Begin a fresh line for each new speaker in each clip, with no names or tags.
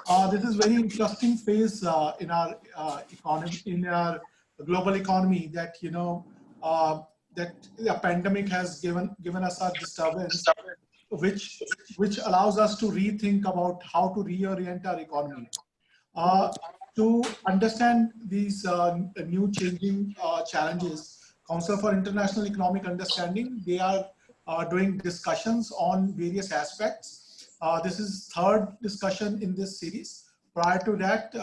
This is very interesting phase in our economy, in our global economy. That that the pandemic has given us a disturbance, which allows us to rethink about how to reorient our economy. Uh, to understand these new changing challenges, Council for International Economic Understanding, they are doing discussions on various aspects. This is third discussion in this series. Prior to that,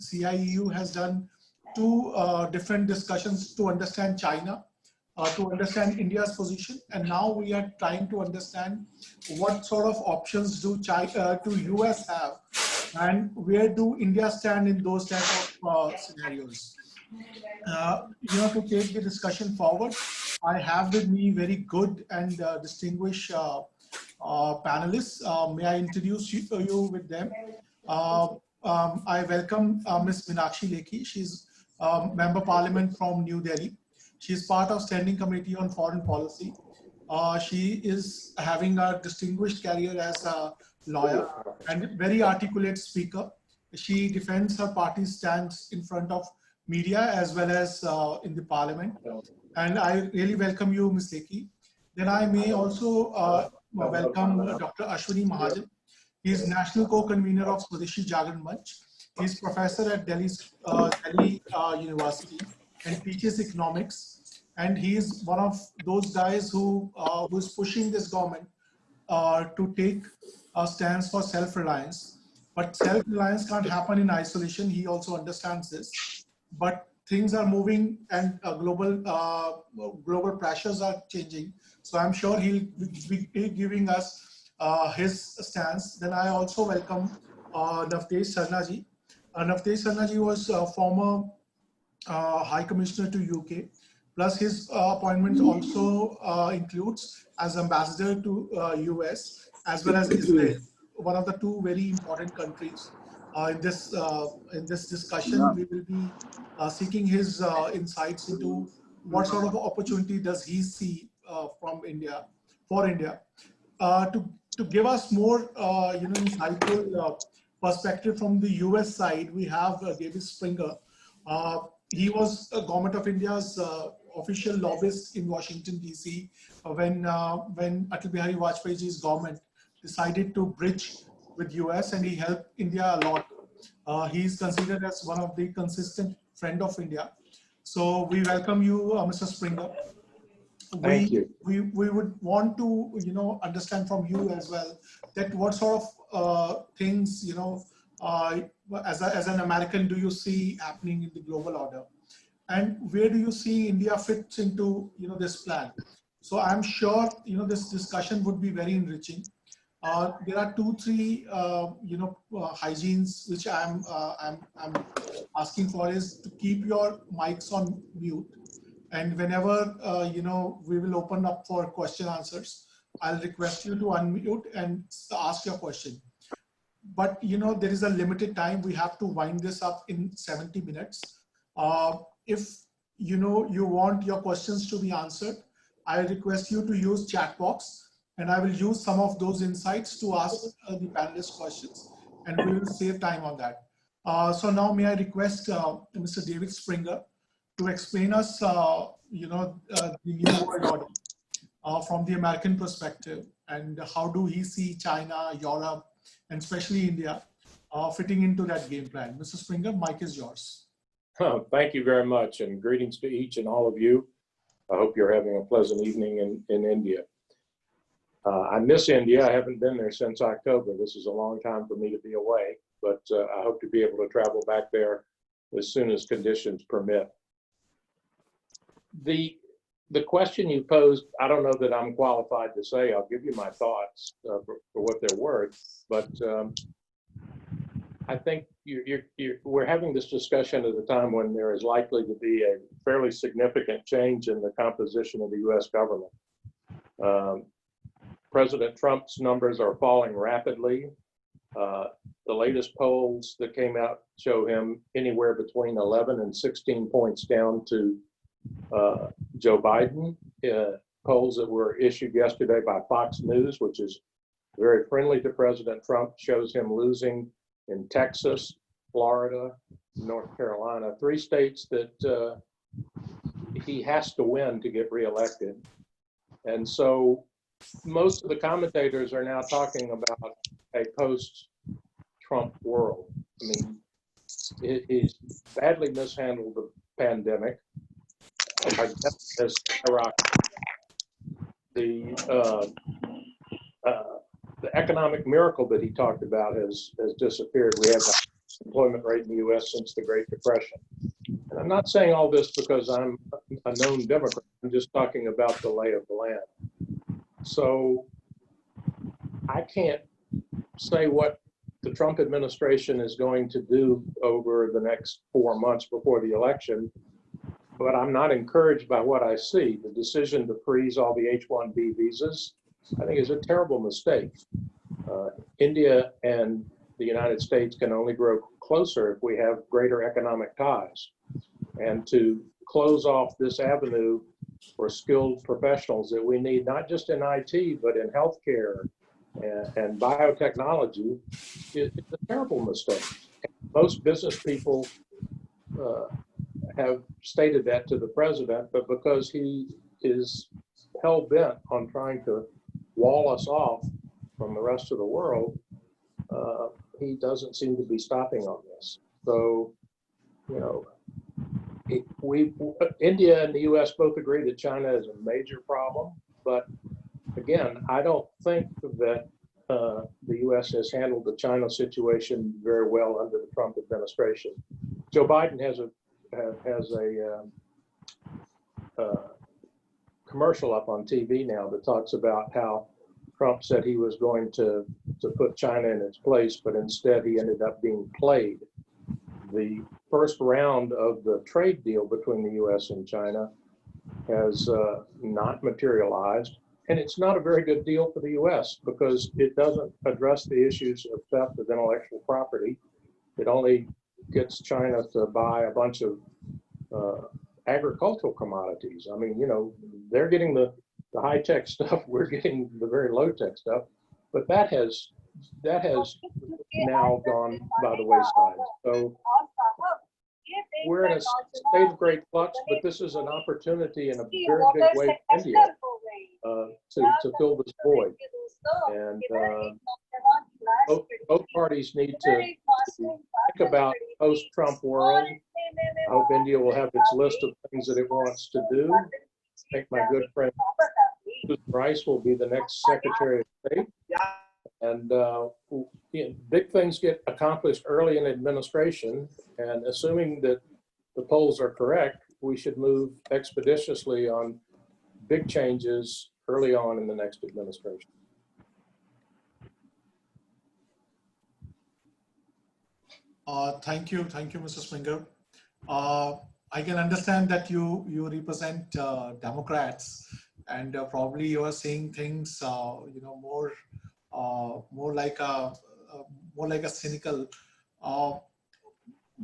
CIEU has done two different discussions to understand China, to understand India's position, and now we are trying to understand what sort of options do US have, and where do India stand in those type of scenarios. To take the discussion forward, I have with me very good and distinguished panelists. May I introduce you with them? I welcome Ms. Meenakshi Lekhi. She's Member Parliament from New Delhi. She's part of Standing Committee on Foreign Policy. She is having a distinguished career as a lawyer and very articulate speaker. She defends her party's stance in front of media as well as in the parliament. And I really welcome you, Ms. Lekhi. Then I may also welcome Dr. Ashwani Mahajan. He is National Co-Convener of Swadeshi Jagran Manch. He is professor at Delhi University and teaches economics. And he is one of those guys who is pushing this government to take a stance for self-reliance. But self-reliance can't happen in isolation. He also understands this. But things are moving and global pressures are changing. So I'm sure he'll be giving us his stance. Then I also welcome Navtej Sarna ji. Navtej Sarna ji was former High Commissioner to UK. Plus his appointment also includes as ambassador to US as well as Israel, one of the two very important countries. In this discussion, we will be seeking his insights into what sort of opportunity does he see for India. To give us more insightful perspective from the US side, we have David Springer. He was Government of India's official lobbyist in Washington, D.C. When Atal Bihari Vajpayee's government decided to bridge with US, and he helped India a lot. He is considered as one of the consistent friend of India. So we welcome you, Mr. Springer.
Thank you.
We would want to understand from you as well that what sort of things as an American do you see happening in the global order, and where do you see India fits into this plan? So I'm sure this discussion would be very enriching. There are 2-3 hygienes which I'm asking for is to keep your mics on mute, and whenever we will open up for question answers, I'll request you to unmute and ask your question. But there is a limited time. We have to wind this up in 70 minutes. If you want your questions to be answered, I request you to use chat box, and I will use some of those insights to ask the panelists questions, and we will save time on that. So now may I request Mr. David Springer to explain us the new world order from the American perspective, and how do he see China, Europe, and especially India fitting into that game plan. Mr. Springer, mic is yours.
Oh, thank you very much, and greetings to each and all of you. I hope you're having a pleasant evening in India. I miss India. I haven't been there since October. This is a long time for me to be away, but I hope to be able to travel back there as soon as conditions permit. The question you posed, I don't know that I'm qualified to say. I'll give you my thoughts for what they're worth, but I think we're having this discussion at a time when there is likely to be a fairly significant change in the composition of the US government. President Trump's numbers are falling rapidly. The latest polls that came out show him anywhere between 11 and 16 points down to Joe Biden. Polls that were issued yesterday by Fox News, which is very friendly to President Trump, shows him losing in Texas, Florida, North Carolina, 3 states that he has to win to get reelected. And so most of the commentators are now talking about a post-Trump world. I mean, he's badly mishandled the pandemic. Our debt has skyrocketed. The economic miracle that he talked about has disappeared. We have the highest employment rate in the U.S. since the Great Depression. And I'm not saying all this because I'm a known Democrat. I'm just talking about the lay of the land. So I can't say what the Trump administration is going to do over the next 4 months before the election, but I'm not encouraged by what I see. The decision to freeze all the H-1B visas, I think, is a terrible mistake. India and the United States can only grow closer if we have greater economic ties. And to close off this avenue for skilled professionals that we need, not just in IT, but in healthcare and biotechnology, it's a terrible mistake. Most business people have stated that to the president, but because he is hell-bent on trying to wall us off from the rest of the world, he doesn't seem to be stopping on this. So, you know, India and the U.S. both agree that China is a major problem, but again, I don't think that the U.S. has handled the China situation very well under the Trump administration. Joe Biden has a commercial up on TV now that talks about how Trump said he was going to put China in its place, but instead he ended up being played. The first round of the trade deal between the U.S. and China has not materialized. And it's not a very good deal for the U.S. because it doesn't address the issues of theft of intellectual property. It only gets China to buy a bunch of agricultural commodities. I mean, you know, they're getting the high-tech stuff, we're getting the very low-tech stuff, but that has now gone by the wayside. So we're in a state of great flux, but this is an opportunity in a very big way for India to fill this void. And both parties need to think about post-Trump world. I hope India will have its list of things that it wants to do. I think my good friend Rice will be the next Secretary of State. And big things get accomplished early in administration. And assuming that the polls are correct, we should move expeditiously on big changes early on in the next administration.
Thank you, Mr. Springer. I can understand that you represent Democrats, and probably you are saying things, you know, more like a cynical.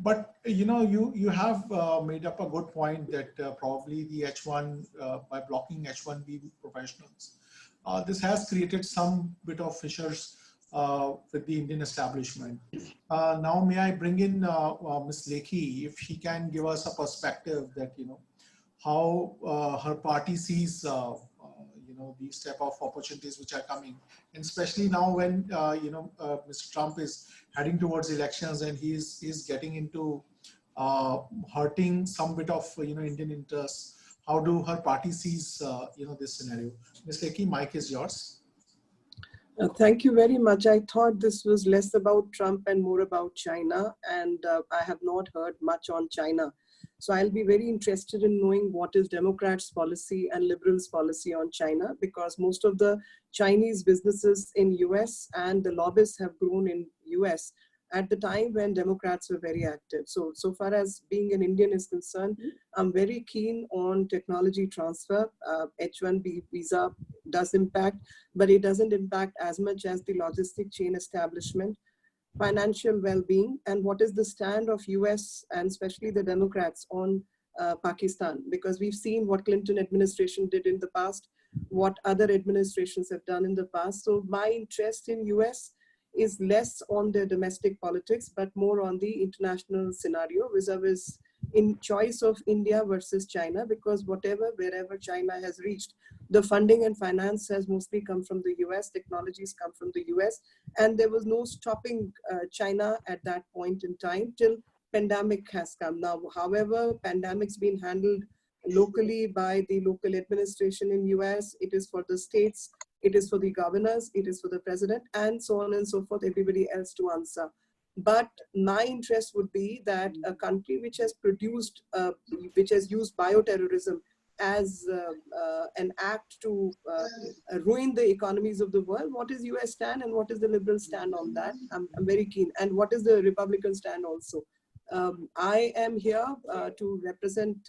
But you know, you have made up a good point that probably the H1 by blocking H1B professionals, this has created some bit of fissures with the Indian establishment. Now, may I bring in Ms. Lekhi, if she can give us a perspective that, you know, how her party sees, you know, these type of opportunities which are coming, and especially now when, you know, Mr. Trump is heading towards elections and he's getting into hurting some bit of, you know, Indian interests. How do her party sees, you know, this scenario? Ms. Lekhi, mic is yours.
Thank you very much. I thought this was less about Trump and more about China, and I have not heard much on China. So I'll be very interested in knowing what is Democrats' policy and Liberals' policy on China, because most of the Chinese businesses in US and the lobbyists have grown in US at the time when Democrats were very active. So far as being an Indian is concerned, I'm very keen on technology transfer. H-1B visa does impact, but it doesn't impact as much as the logistic chain establishment, financial well-being, and what is the stand of US and especially the Democrats on Pakistan, because we've seen what Clinton administration did in the past, what other administrations have done in the past. So my interest in US is less on the domestic politics, but more on the international scenario vis-a-vis in choice of India versus China, because wherever China has reached, the funding and finance has mostly come from the US, technologies come from the US, and there was no stopping China at that point in time till pandemic has come. Now, however, pandemic's been handled locally by the local administration in US, it is for the states, it is for the governors, it is for the president, and so on and so forth, everybody else to answer. But my interest would be that a country which has produced, which has used bioterrorism as an act to ruin the economies of the world, what is US stand and what is the liberal stand on that? I'm very keen. And what is the Republican stand also? I am here to represent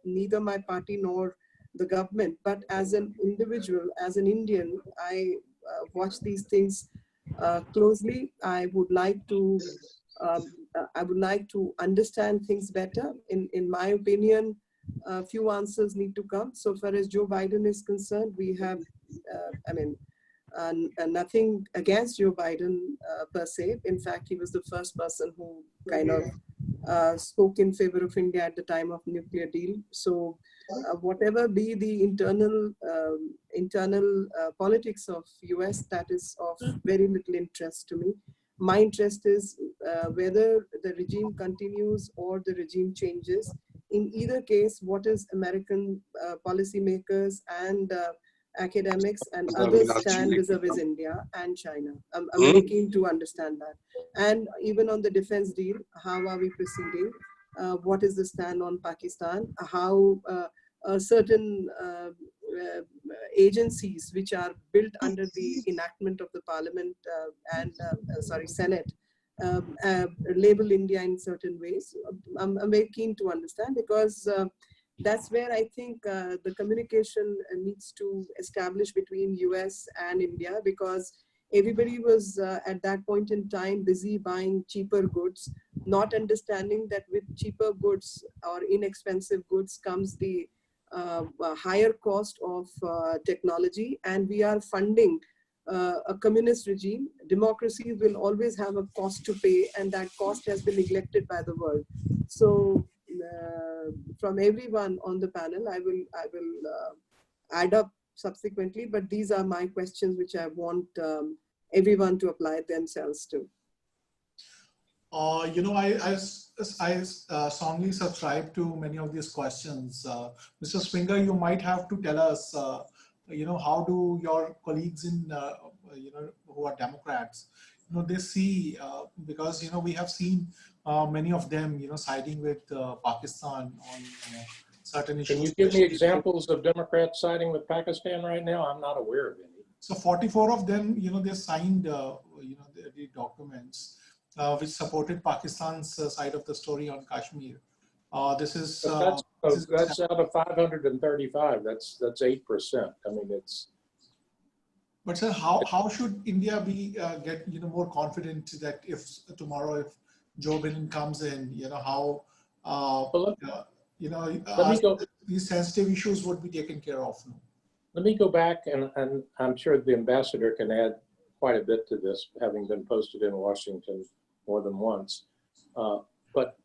neither my party nor the government, but as an individual, as an Indian, I watch these things closely. I would like to understand things better. In my opinion, a few answers need to come. So far as Joe Biden is concerned, we have, nothing against Joe Biden per se. In fact, he was the first person who kind of spoke in favor of India at the time of nuclear deal. So whatever be the internal politics of US, that is of very little interest to me. My interest is whether the regime continues or the regime changes. In either case, what is American policymakers and academics and others stand vis-a-vis India and China. I'm very keen to understand that. And even on the defense deal, how are we proceeding? What is the stand on Pakistan? How certain agencies which are built under the enactment of the Parliament Senate label India in certain ways. I'm very keen to understand, because that's where I think the communication needs to establish between US and India, because everybody was at that point in time busy buying cheaper goods, not understanding that with cheaper goods or inexpensive goods comes the higher cost of technology, and we are funding a communist regime. Democracy will always have a cost to pay, and that cost has been neglected by the world. So from everyone on the panel, I will add up subsequently, but these are my questions which I want everyone to apply themselves to.
I strongly subscribe to many of these questions. Mr. Springer, you might have to tell us, how do your colleagues in, who are Democrats, they see, because, we have seen many of them, siding with Pakistan on certain issues.
Can you give me examples of Democrats siding with Pakistan right now? I'm not aware of any.
So 44 of them, they signed, the documents which supported Pakistan's side of the story on Kashmir. That's out
of 535. That's 8%. I mean, it's.
But sir, how should India be get more confident that if tomorrow Joe Biden comes in, these sensitive issues would be taken care of?
Let me go back, and I'm sure the ambassador can add quite a bit to this, having been posted in Washington more than once. But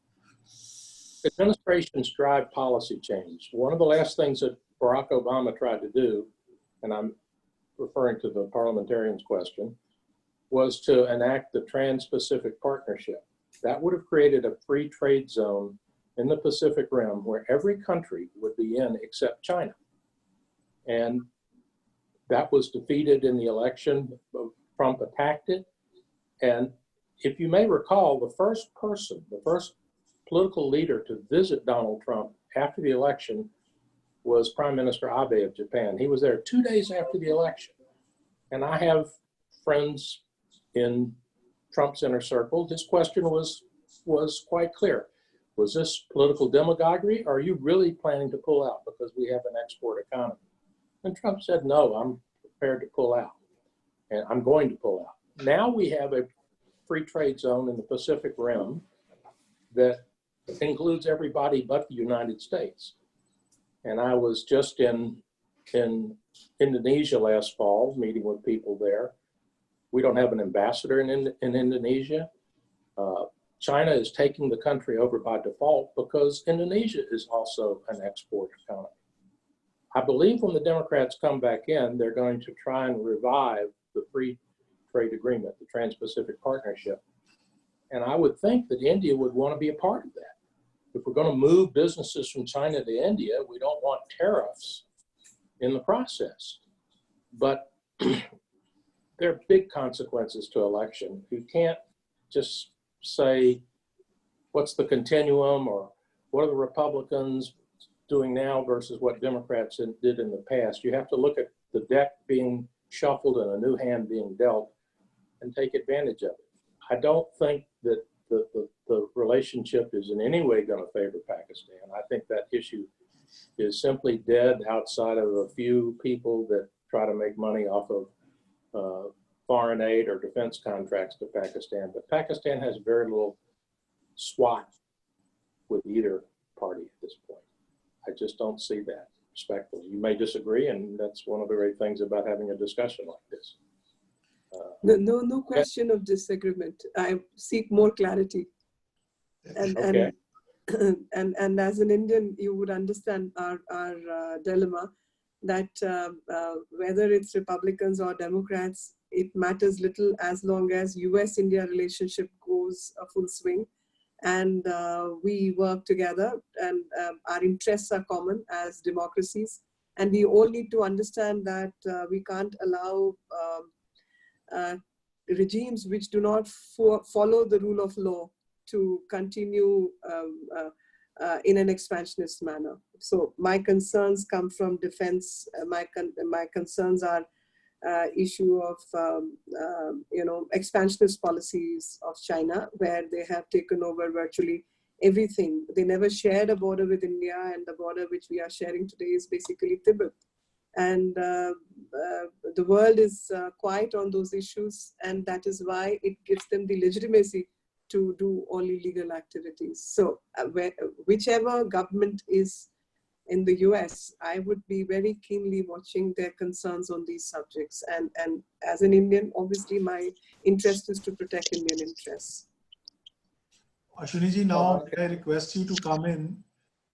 administrations drive policy change. One of the last things that Barack Obama tried to do, and I'm referring to the parliamentarian's question, was to enact the Trans-Pacific Partnership. That would have created a free trade zone in the Pacific Rim where every country would be in except China. And that was defeated in the election. Trump attacked it. And if you may recall, the first political leader to visit Donald Trump after the election was Prime Minister Abe of Japan. He was there 2 days after the election. And I have friends in Trump's inner circle. His question was quite clear. Was this political demagoguery, or are you really planning to pull out because we have an export economy? And Trump said, no, I'm prepared to pull out, and I'm going to pull out. Now we have a free trade zone in the Pacific Rim that includes everybody but the United States. And I was just in Indonesia last fall, meeting with people there. We don't have an ambassador in Indonesia. China is taking the country over by default because Indonesia is also an export economy. I believe when the Democrats come back in, they're going to try and revive the free trade agreement, the Trans-Pacific Partnership. And I would think that India would want to be a part of that. If we're going to move businesses from China to India, we don't want tariffs in the process. But there are big consequences to election. You can't just say, what's the continuum, or what are the Republicans doing now versus what Democrats did in the past. You have to look at the deck being shuffled and a new hand being dealt and take advantage of it. I don't think that the relationship is in any way going to favor Pakistan. I think that issue is simply dead outside of a few people that try to make money off of foreign aid or defense contracts to Pakistan. But Pakistan has very little swat with either party at this point. I just don't see that, respectfully. You may disagree, and that's one of the great things about having a discussion like this.
No question of disagreement. I seek more clarity. And as an Indian, you would understand our dilemma that whether it's Republicans or Democrats, it matters little as long as US-India relationship goes a full swing and we work together, and our interests are common as democracies. And we all need to understand that we can't allow regimes which do not follow the rule of law to continue in an expansionist manner. So my concerns come from defense. My concerns are issue of expansionist policies of China, where they have taken over virtually everything. They never shared a border with India, and the border which we are sharing today is basically Tibet. And the world is quiet on those issues, and that is why it gives them the legitimacy to do all illegal activities. So whichever government is in the US, I would be very keenly watching their concerns on these subjects. And as an Indian, obviously my interest is to protect Indian interests.
Ashwani ji, now I request you to come in.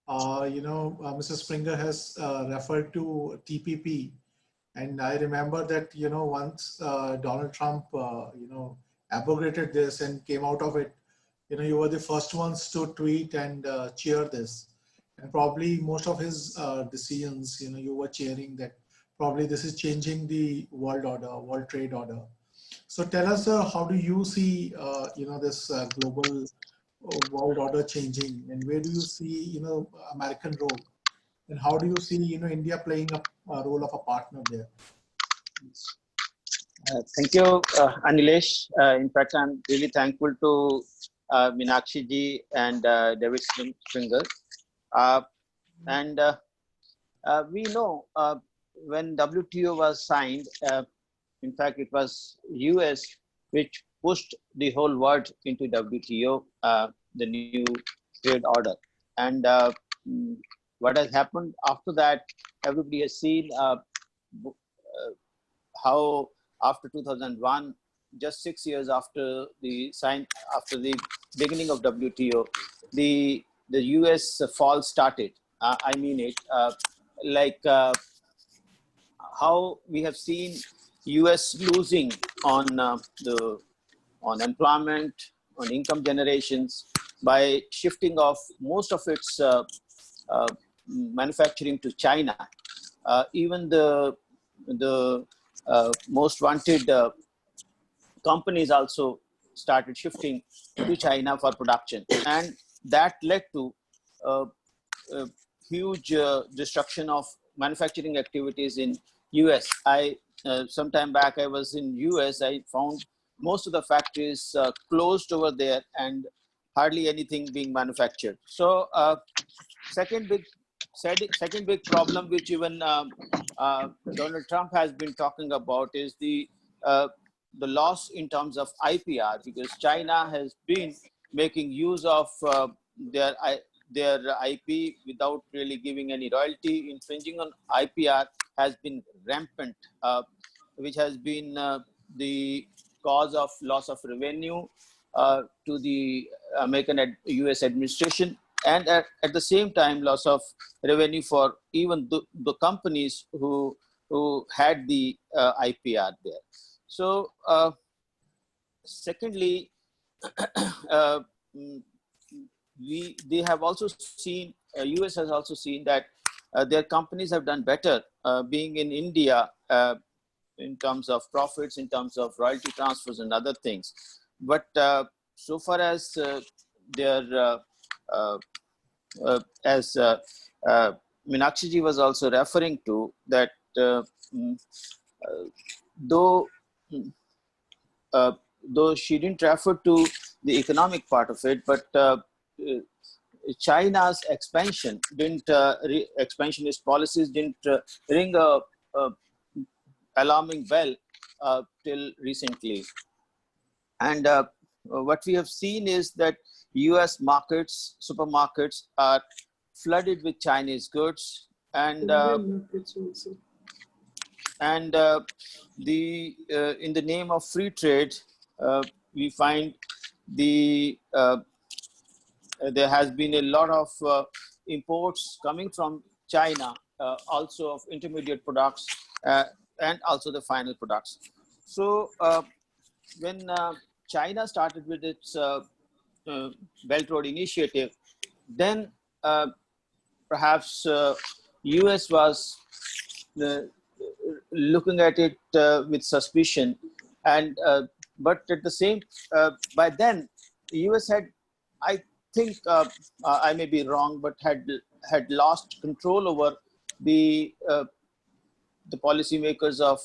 Mr. Springer has referred to TPP. And I remember that, once Donald Trump, abrogated this and came out of it, you were the first ones to tweet and cheer this. And probably most of his decisions, you were cheering that probably this is changing the world order, world trade order. So tell us, how do you see, this global world order changing, and where do you see, American role, and how do you see, India playing a role of a partner there?
Thank you, Anilesh. In fact, I'm really thankful to Meenakshi ji and David Springer. We know when WTO was signed, in fact, it was US which pushed the whole world into WTO, the new trade order. And what has happened after that, everybody has seen how after 2001, just 6 years after the beginning of WTO, the US fall started. I mean it, how we have seen US losing on employment, on income generations, by shifting of most of its manufacturing to China. Even the most wanted companies also started shifting to China for production, and that led to huge destruction of manufacturing activities in US. Some time back I was in US. I found most of the factories closed over there and hardly anything being manufactured. So second big problem which even Donald Trump has been talking about is the loss in terms of IPR, because China has been making use of their IP without really giving any royalty. Infringing on IPR has been rampant, which has been the cause of loss of revenue to the US administration, and at the same time loss of revenue for even the companies who had the IPR there. So secondly, they have also seen, US has also seen that their companies have done better being in India in terms of profits, in terms of royalty transfers and other things. But so far as their, as Meenakshi ji was also referring to, that though she didn't refer to the economic part of it, but China's expansion didn't, expansionist policies didn't ring a alarming bell till recently. And what we have seen is that US markets, supermarkets are flooded with Chinese goods, and in the name of free trade, we find there has been a lot of imports coming from China, also of intermediate products and also the final products. So when China started with its Belt Road Initiative, then perhaps US was looking at it with suspicion, and but at the same by then US had, I think I may be wrong, but had lost control over the policymakers of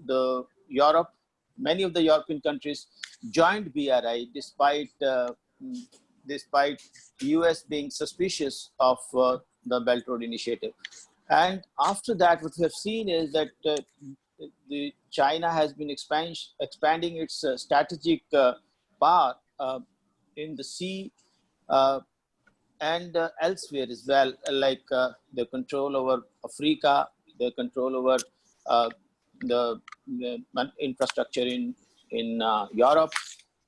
the Europe. Many of the European countries joined BRI despite US being suspicious of the Belt Road Initiative. And after that, what we have seen is that China has been expanding its strategic power in the sea and elsewhere as well, like the control over Africa, the control over the infrastructure in Europe,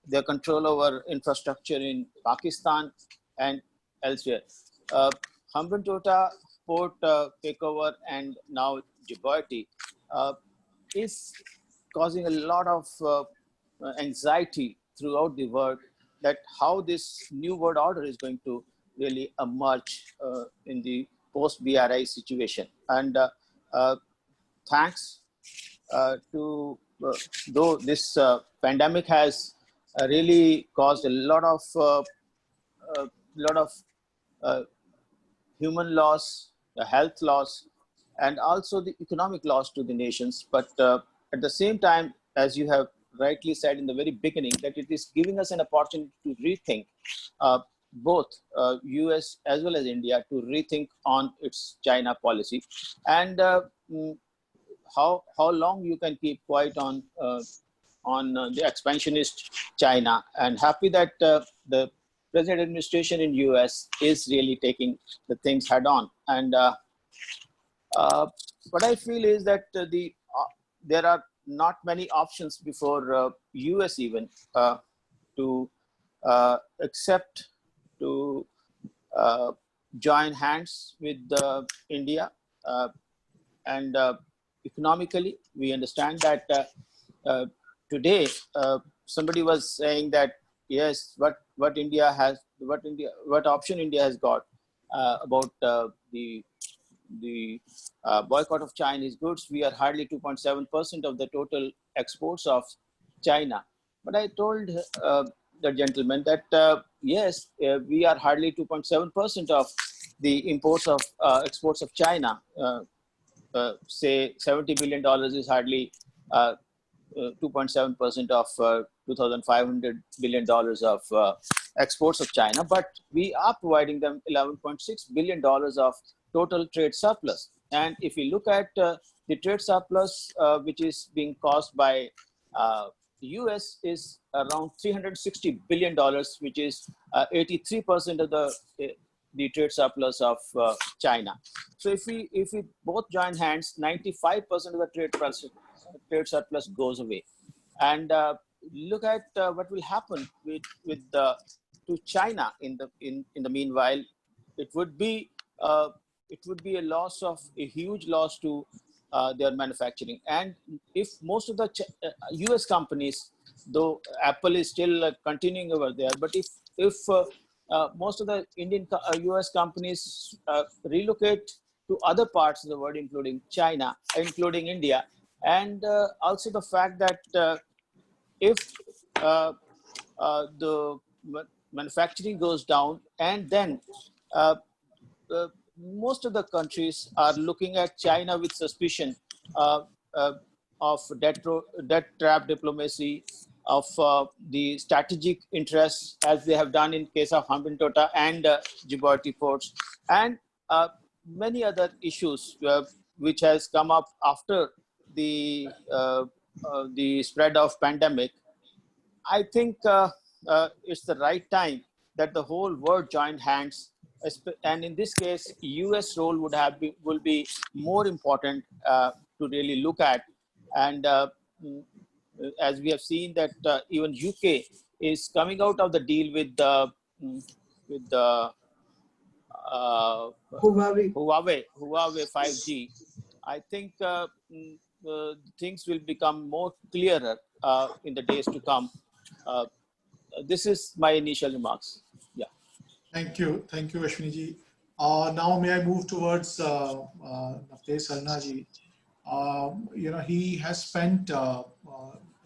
the control over infrastructure in Pakistan and elsewhere. Hambantota port takeover and now Djibouti is causing a lot of anxiety throughout the world, that how this new world order is going to really emerge in the post-BRI situation. And thanks to, though this pandemic has really caused a lot of human loss, health loss, and also the economic loss to the nations. But at the same time, as you have rightly said in the very beginning, that it is giving us an opportunity to rethink, both US as well as India, to rethink on its China policy, and how long you can keep quiet on the expansionist China. And happy that the present administration in US is really taking the things head on. And what I feel is that there are not many options before US even to accept to join hands with India. And economically, we understand that today somebody was saying that yes, what option India has got about the boycott of Chinese goods. We are hardly 2.7% of the total exports of China. But I told the gentleman that yes, we are hardly 2.7% of the imports of exports of China. Say $70 billion is hardly 2.7% of $2,500 billion of exports of China, but we are providing them $11.6 billion of total trade surplus. And if we look at the trade surplus, which is being caused by the US, is around $360 billion, which is 83% of the trade surplus of China. So if we both join hands, 95% of the trade surplus goes away. And look at what will happen to China in the meanwhile. It would be a huge loss to their manufacturing. And if most of the US companies, though Apple is still continuing over there, but if most of the US companies relocate to other parts of the world, including China, including India, and also the fact that if the manufacturing goes down, and then uh, most of the countries are looking at China with suspicion uh, uh, of debt trap diplomacy, of the strategic interests, as they have done in case of Hambantota and Djibouti ports, and many other issues which has come up after the spread of pandemic. I think it's the right time that the whole world joined hands, and in this case, U.S. role will be more important to really look at. And as we have seen that even UK is coming out of the deal with the Huawei 5G. I think things will become more clearer in the days to come. This is my initial remarks. Yeah.
Thank you, Ashwini ji. Now may I move towards Navtej Sarna ji. He has spent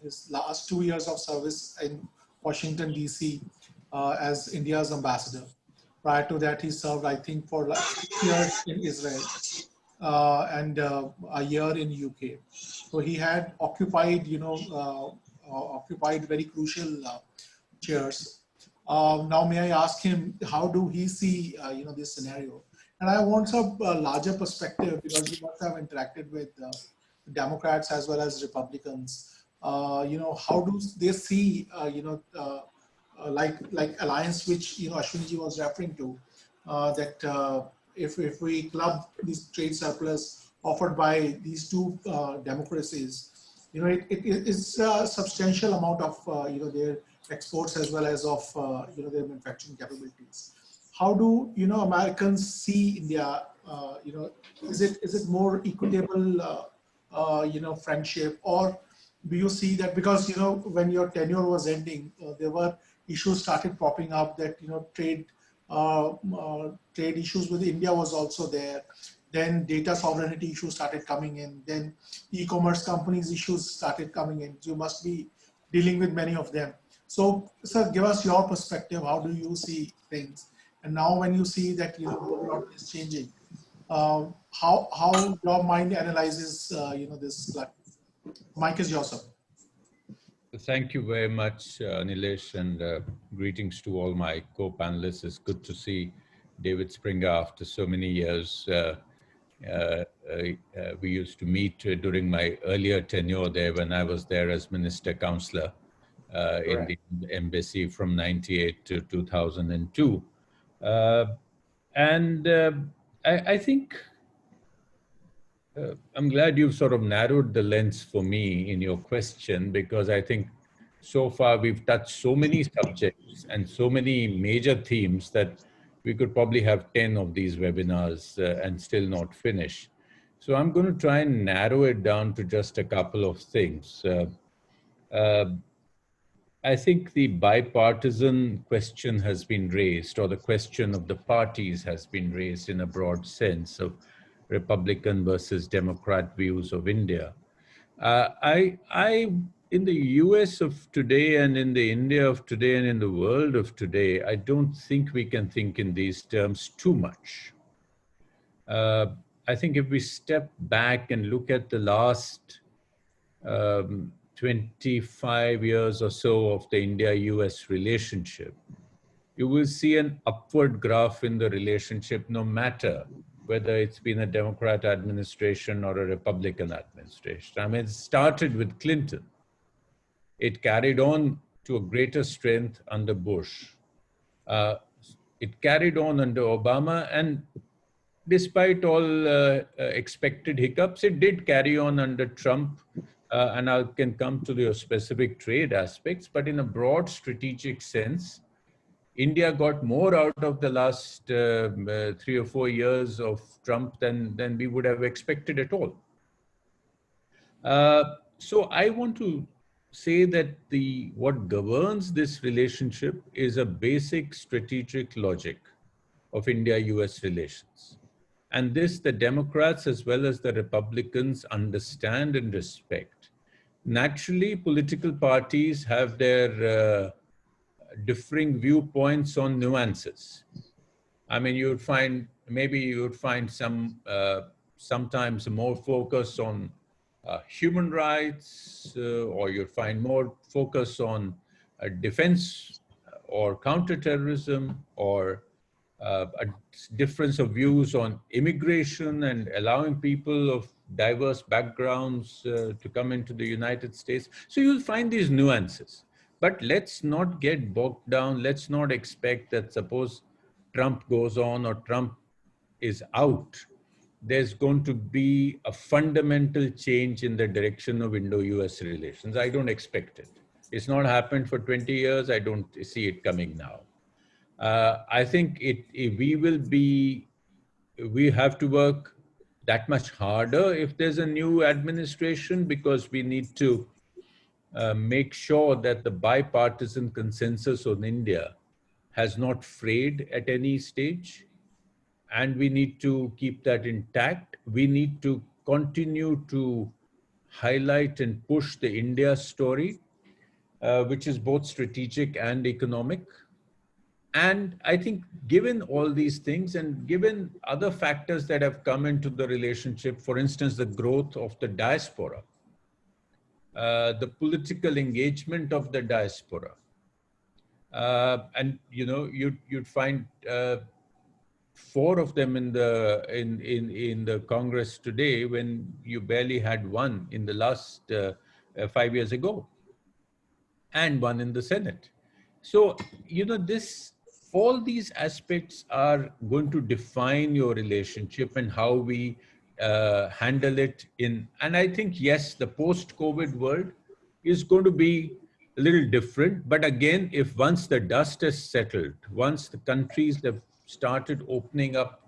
his last 2 years of service in Washington DC as India's ambassador. Prior to that, he served, I think, for like 6 years in Israel and a year in UK. So he had occupied, occupied very crucial chairs. Now, may I ask him, how do he see, this scenario? And I want a larger perspective, because you must have interacted with Democrats as well as Republicans. How do they see, like alliance, which Ashwini ji was referring to, that if we club this trade surplus offered by these two democracies, it's a substantial amount of their exports as well as of their manufacturing capabilities. How do Americans see India? Is it more equitable friendship, or do you see that because when your tenure was ending, there were issues started popping up that trade issues with India was also there. Then data sovereignty issues started coming in. Then e-commerce companies issues started coming in. You must be dealing with many of them. So, sir, give us your perspective. How do you see things? And now, when you see that the world is changing, how your mind analyzes this? Mike is yours, sir.
Thank you very much, Nilesh, and greetings to all my co-panelists. It's good to see David Springer after so many years. We used to meet during my earlier tenure there when I was there as Minister Counselor in the embassy from 98 to 2002. I think I'm glad you've sort of narrowed the lens for me in your question, because I think so far we've touched so many subjects and so many major themes that we could probably have 10 of these webinars and still not finish. So I'm going to try and narrow it down to just a couple of things. I think the bipartisan question has been raised, or the question of the parties has been raised in a broad sense of Republican versus Democrat views of India. In the US of today and in the India of today and in the world of today, I don't think we can think in these terms too much. I think if we step back and look at the last 25 years or so of the India-US relationship, you will see an upward graph in the relationship, no matter whether it's been a Democrat administration or a Republican administration. I mean, it started with Clinton. It carried on to a greater strength under Bush. It carried on under Obama, and despite all expected hiccups, it did carry on under Trump and I can come to your specific trade aspects, but in a broad strategic sense, India got more out of the last 3 or 4 years of Trump than we would have expected at all. So I want to say that what governs this relationship is a basic strategic logic of India-US relations. And this, the Democrats as well as the Republicans understand and respect. Naturally, political parties have their differing viewpoints on nuances. I mean, maybe you would find sometimes more focus on human rights, or you'd find more focus on defense or counterterrorism, or a difference of views on immigration and allowing people of diverse backgrounds to come into the United States. So you'll find these nuances. But let's not get bogged down. Let's not expect that suppose Trump goes on or Trump is out, there's going to be a fundamental change in the direction of Indo-US relations. I don't expect it. It's not happened for 20 years. I don't see it coming now. I think we have to work that much harder if there's a new administration, because we need to make sure that the bipartisan consensus on India has not frayed at any stage. And we need to keep that intact. We need to continue to highlight and push the India story, which is both strategic and economic. And I think given all these things and given other factors that have come into the relationship, for instance, the growth of the diaspora, the political engagement of the diaspora, and you'd find 4 of them in the Congress today when you barely had 1 in the last 5 years ago, and 1 in the Senate. So all these aspects are going to define your relationship and how we handle it and I think, yes, the post-COVID world is going to be a little different. But again, if once the dust has settled, once the countries have started opening up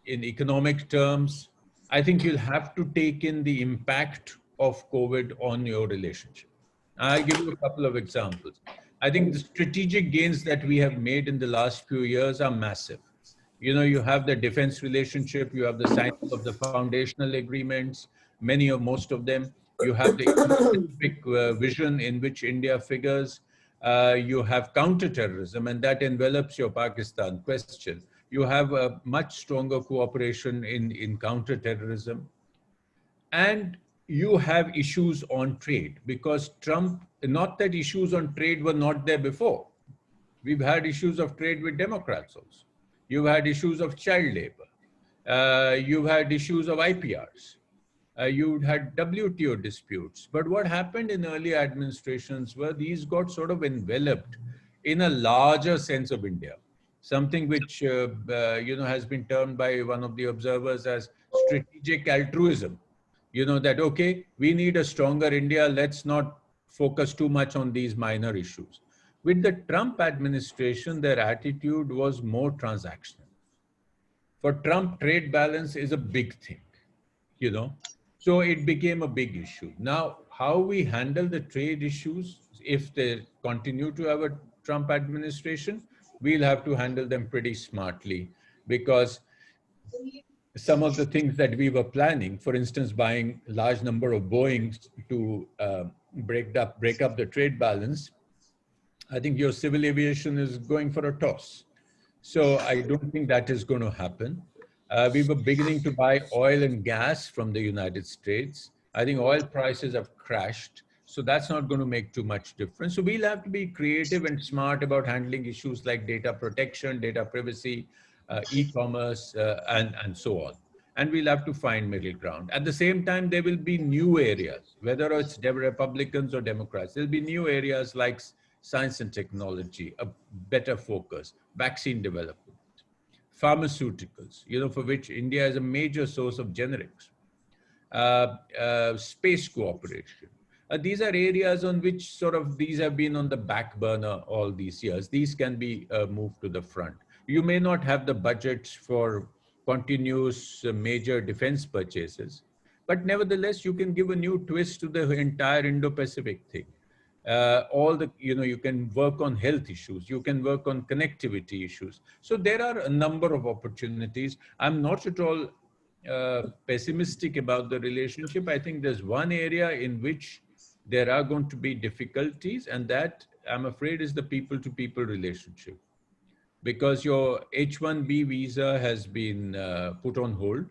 in economic terms, I think you'll have to take in the impact of COVID on your relationship. I'll give you a couple of examples. I think the strategic gains that we have made in the last few years are massive. You have the defense relationship, you have the signing of the foundational agreements, most of them. You have the Indo-Pacific vision in which India figures. You have counterterrorism, and that envelops your Pakistan question. You have a much stronger cooperation in counterterrorism. And you have issues on trade, because Trump, not that issues on trade were not there before. We've had issues of trade with Democrats also. You've had issues of child labor. You've had issues of IPRs. You had WTO disputes. But what happened in earlier administrations were these got sort of enveloped in a larger sense of India, something which has been termed by one of the observers as strategic altruism. That, okay, we need a stronger India, let's not focus too much on these minor issues. With the Trump administration, their attitude was more transactional. For Trump, trade balance is a big thing, So it became a big issue. Now, how we handle the trade issues, if they continue to have a Trump administration, we'll have to handle them pretty smartly, because some of the things that we were planning, for instance, buying a large number of Boeings to break up the trade balance, I think your civil aviation is going for a toss. So I don't think that is going to happen. We were beginning to buy oil and gas from the United States. I think oil prices have crashed. So that's not going to make too much difference. So we'll have to be creative and smart about handling issues like data protection, data privacy, e-commerce, and so on. And we'll have to find middle ground. At the same time, there will be new areas, whether it's Republicans or Democrats. There'll be new areas like science and technology, a better focus, vaccine development, pharmaceuticals, for which India is a major source of generics. space cooperation. These are areas on which these have been on the back burner all these years. These can be moved to the front. You may not have the budgets for continuous major defense purchases, but nevertheless, you can give a new twist to the entire Indo-Pacific thing. You can work on health issues, you can work on connectivity issues. So there are a number of opportunities. I'm not at all pessimistic about the relationship. I think there's one area in which there are going to be difficulties, and that, I'm afraid, is the people-to-people relationship. Because your H-1B visa has been put on hold.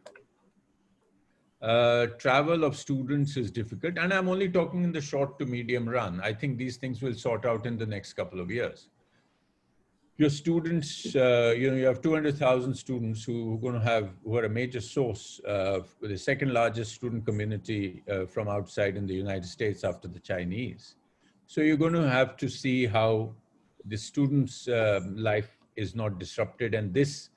Travel of students is difficult, and I'm only talking in the short to medium run. I think these things will sort out in the next couple of years. Your students, you have 200,000 students who are a major source for the second largest student community from outside in the United States after the Chinese. So you're going to have to see how the students' life is not disrupted, and this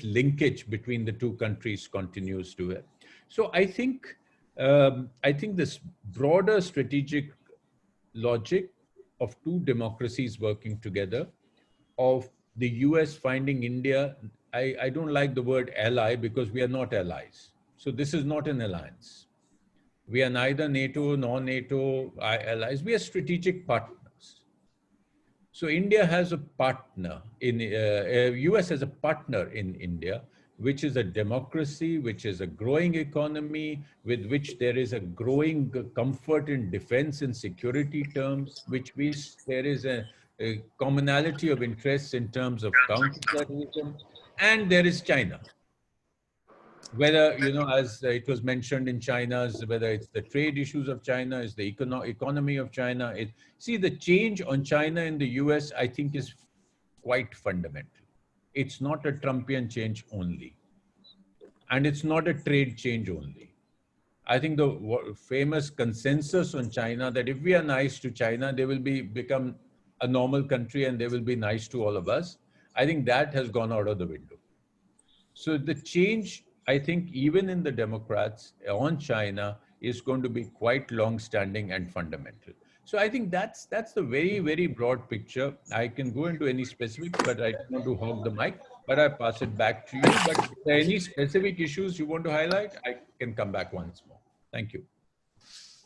linkage between the two countries continues to it. So I think this broader strategic logic of two democracies working together, of the US finding India, I don't like the word ally, because we are not allies. So this is not an alliance. We are neither NATO nor NATO allies. We are strategic partners. So India has a partner US has a partner in India, which is a democracy, which is a growing economy, with which there is a growing comfort in defense and security terms, which means there is a commonality of interests in terms of counterterrorism, and there is China. Whether, as it was mentioned in China's, whether it's the trade issues of China, is the economy of China. See, the change on China in the US, I think, is quite fundamental. It's not a Trumpian change only. And it's not a trade change only. I think the famous consensus on China, that if we are nice to China, they will become a normal country and they will be nice to all of us. I think that has gone out of the window. So the change, I think, even in the Democrats on China, is going to be quite long-standing and fundamental. So I think that's the very, very broad picture. I can go into any specifics, but I don't want to hog the mic, but I pass it back to you. But if there are any specific issues you want to highlight, I can come back once more. Thank you.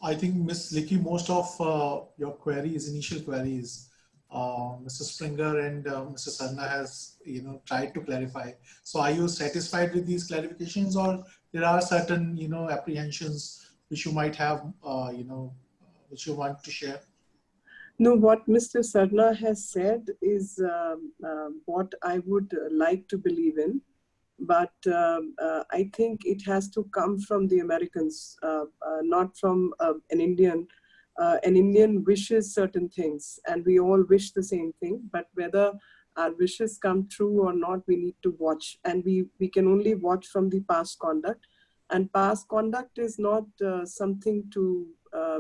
I think, Ms. Lekhi, most of your queries, initial queries, Mr. Springer and Mr. Sarna has, tried to clarify. So are you satisfied with these clarifications, or there are certain, apprehensions which you might have, which you want to share?
No, what Mr. Sarna has said is what I would like to believe in. But I think it has to come from the Americans, not from an Indian. An Indian wishes certain things, and we all wish the same thing. But whether our wishes come true or not, we need to watch. And we can only watch from the past conduct. And past conduct is not something to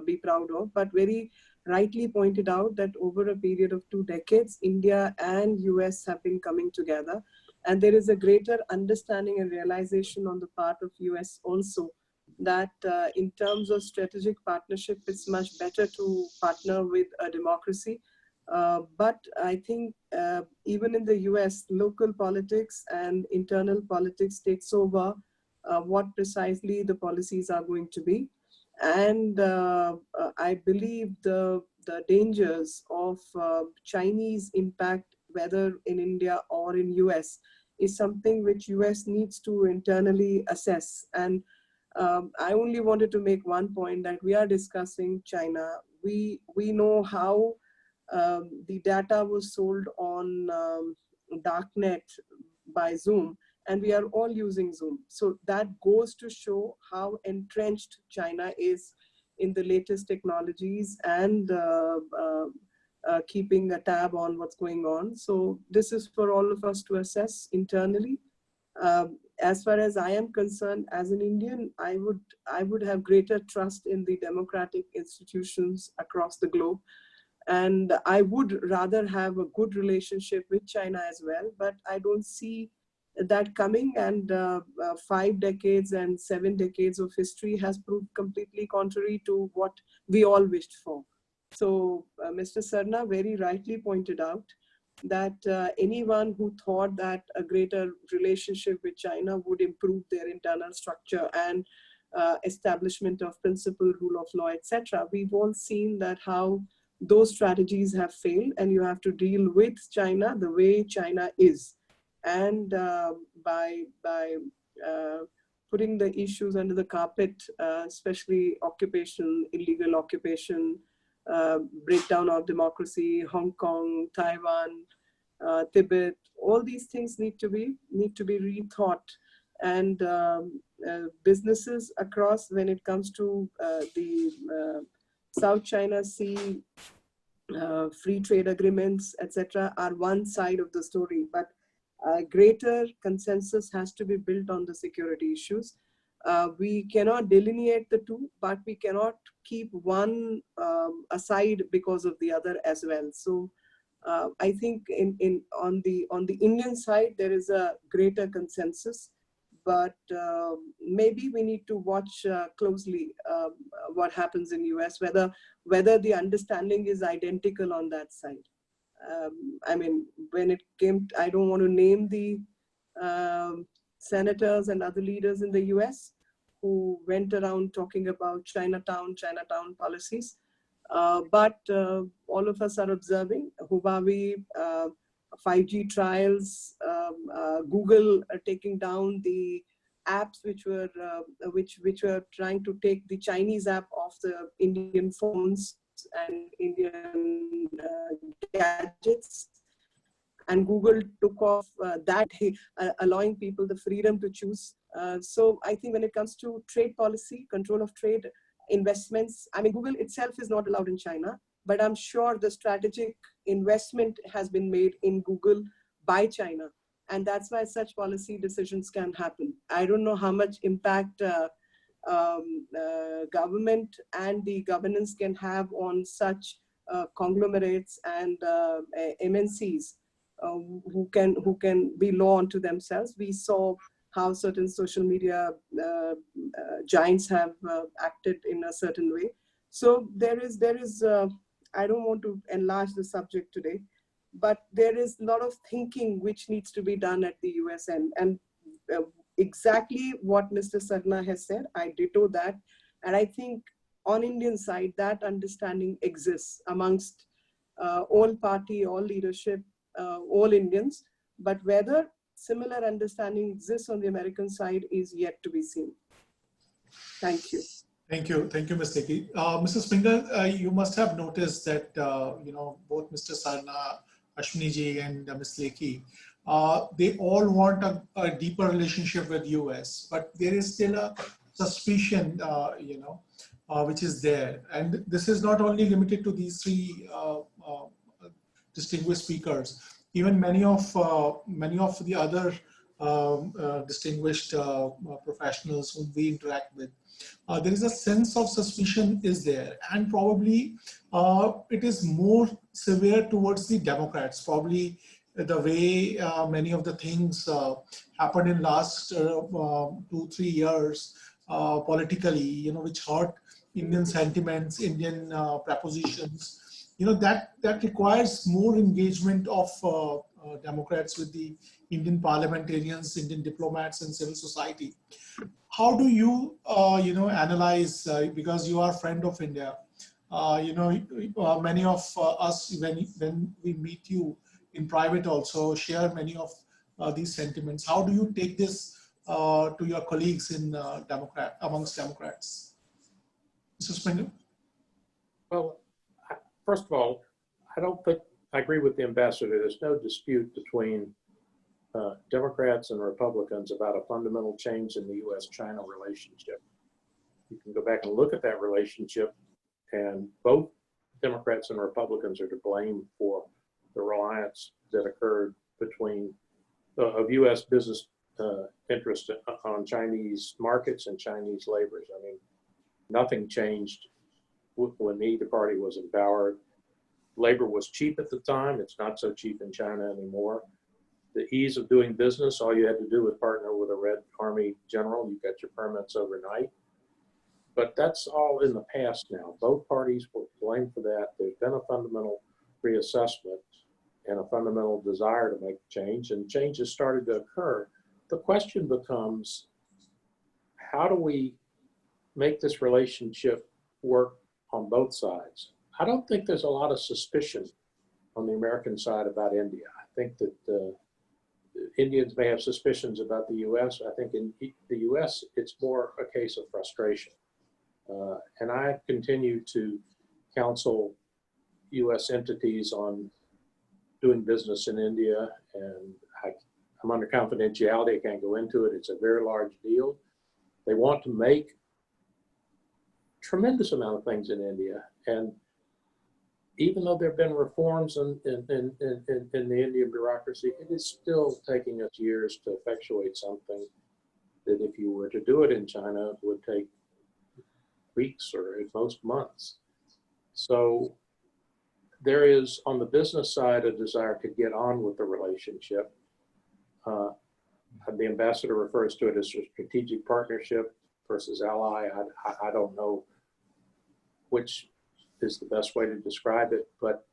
be proud of, but very rightly pointed out that over a period of 2 decades, India and US have been coming together. And there is a greater understanding and realization on the part of US also that in terms of strategic partnership, it's much better to partner with a democracy. But I think even in the US, local politics and internal politics takes over what precisely the policies are going to be. And I believe the dangers of Chinese impact, whether in India or in US, is something which US needs to internally assess. And I only wanted to make one point, that we are discussing China. We know how the data was sold on darknet by Zoom, and we are all using Zoom. So that goes to show how entrenched China is in the latest technologies and keeping a tab on what's going on. So this is for all of us to assess internally. As far as I am concerned, as an Indian, I would have greater trust in the democratic institutions across the globe. And I would rather have a good relationship with China as well, but I don't see that coming, and 5 decades and 7 decades of history has proved completely contrary to what we all wished for. So Mr. Sarna very rightly pointed out that anyone who thought that a greater relationship with China would improve their internal structure and establishment of principle, rule of law, etc. We've all seen that how those strategies have failed, and you have to deal with China the way China is. And by putting the issues under the carpet, especially occupation, illegal occupation, breakdown of democracy, Hong Kong, Taiwan, Tibet, all these things need to be rethought. And businesses across, when it comes to the South China Sea, free trade agreements, etc., are one side of the story, but greater consensus has to be built on the security issues. We cannot delineate the two, but we cannot keep one aside because of the other as well. So I think on the Indian side, there is a greater consensus, but maybe we need to watch closely what happens in US, whether the understanding is identical on that side. I mean, when it came, I don't want to name the senators and other leaders in the US who went around talking about Chinatown policies. But all of us are observing Huawei, 5G trials, Google taking down the apps which were trying to take the Chinese app off the Indian phones and Indian gadgets, and Google took off that, allowing people the freedom to choose. So I think when it comes to trade policy, control of trade, investments, I mean, Google itself is not allowed in China, but I'm sure the strategic investment has been made in Google by China. And that's why such policy decisions can happen. I don't know how much impact government and the governance can have on such conglomerates and MNCs who can be law unto themselves. We saw how certain social media giants have acted in a certain way. So there is I don't want to enlarge the subject today, but there is a lot of thinking which needs to be done at the US end. And exactly what Mr. Sarna has said, I ditto that. And I think on Indian side, that understanding exists amongst all party, all leadership, all Indians. But whether similar understanding exists on the American side is yet to be seen. Thank you.
Thank you, Ms. Lekhi. Mrs. Finger, you must have noticed that both Mr. Sarna, Ashwani ji, and Ms. Lekhi, they all want a deeper relationship with US, but there is still a suspicion, which is there. And this is not only limited to these three distinguished speakers. Even many of the other distinguished professionals whom we interact with, there is a sense of suspicion is there, and probably it is more severe towards the Democrats. Probably the way many of the things happened in last 2-3 years politically, which hurt Indian sentiments, Indian propositions. That requires more engagement of Democrats with the Indian parliamentarians, Indian diplomats, and civil society. How do you, analyze, because you are a friend of India, many of us, when we meet you in private also, share many of these sentiments. How do you take this to your colleagues in amongst Democrats? Mr. Springer?
Well, first of all, I agree with the ambassador. There's no dispute between Democrats and Republicans about a fundamental change in the US-China relationship. You can go back and look at that relationship, and both Democrats and Republicans are to blame for the reliance that occurred between of US business interest on Chinese markets and Chinese laborers. I mean, nothing changed when neither party was in power. Labor was cheap at the time. It's not so cheap in China anymore. the ease of doing business. All you had to do was partner with a Red Army general. You got your permits overnight. But that's all in the past now. Both parties were blamed for that. There's been a fundamental reassessment and a fundamental desire to make change, and change has started to occur. The question becomes, how do we make this relationship work on both sides? I don't think there's a lot of suspicion on the American side about India. I think that Indians may have suspicions about the U.S. I think in the U.S. it's more a case of frustration. And I continue to counsel U.S. entities on doing business in India, and I'm under confidentiality. I can't go into it. It's a very large deal. They want to make tremendous amount of things in India, and even though there have been reforms in the Indian bureaucracy, it is still taking us years to effectuate something that if you were to do it in China would take weeks or at most months. So there is, on the business side, a desire to get on with the relationship. The ambassador refers to it as a strategic partnership versus ally. I don't know which is the best way to describe it, but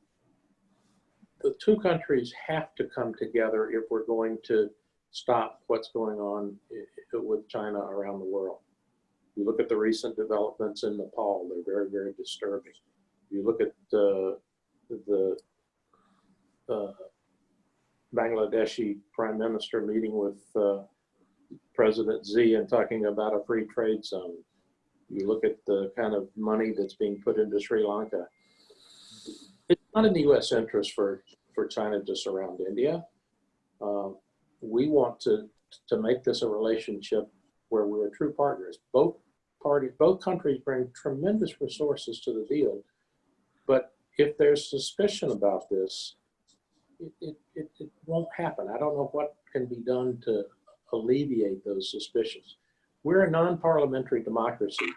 the two countries have to come together if we're going to stop what's going on with China around the world. You look at the recent developments in Nepal, they're very, very disturbing. You look at the Bangladeshi Prime Minister meeting with President Xi and talking about a free trade zone. You look at the kind of money that's being put into Sri Lanka. It's not in the U.S. interest for China to surround India. We want to make this a relationship where we're true partners. Both countries bring tremendous resources to the deal, but if there's suspicion about this, it won't happen. I don't know what can be done to alleviate those suspicions. We're a non-parliamentary democracy,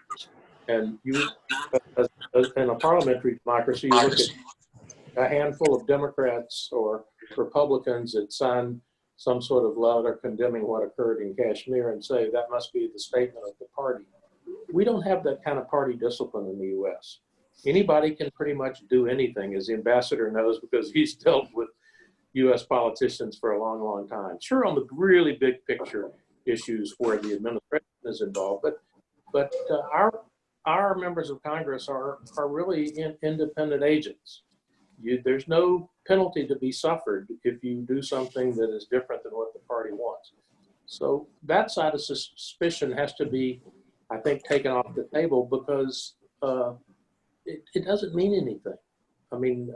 and in a parliamentary democracy, you look at a handful of Democrats or Republicans that sign some sort of letter condemning what occurred in Kashmir and say that must be the statement of the party. We don't have that kind of party discipline in the U.S. Anybody can pretty much do anything, as the ambassador knows, because he's dealt with U.S. politicians for a long, long time. Sure, on the really big picture issues where the administration is involved, but our members of Congress are really independent agents. There's no penalty to be suffered if you do something that is different than what the party wants. So that side of suspicion has to be, I think, taken off the table, because it doesn't mean anything. I mean,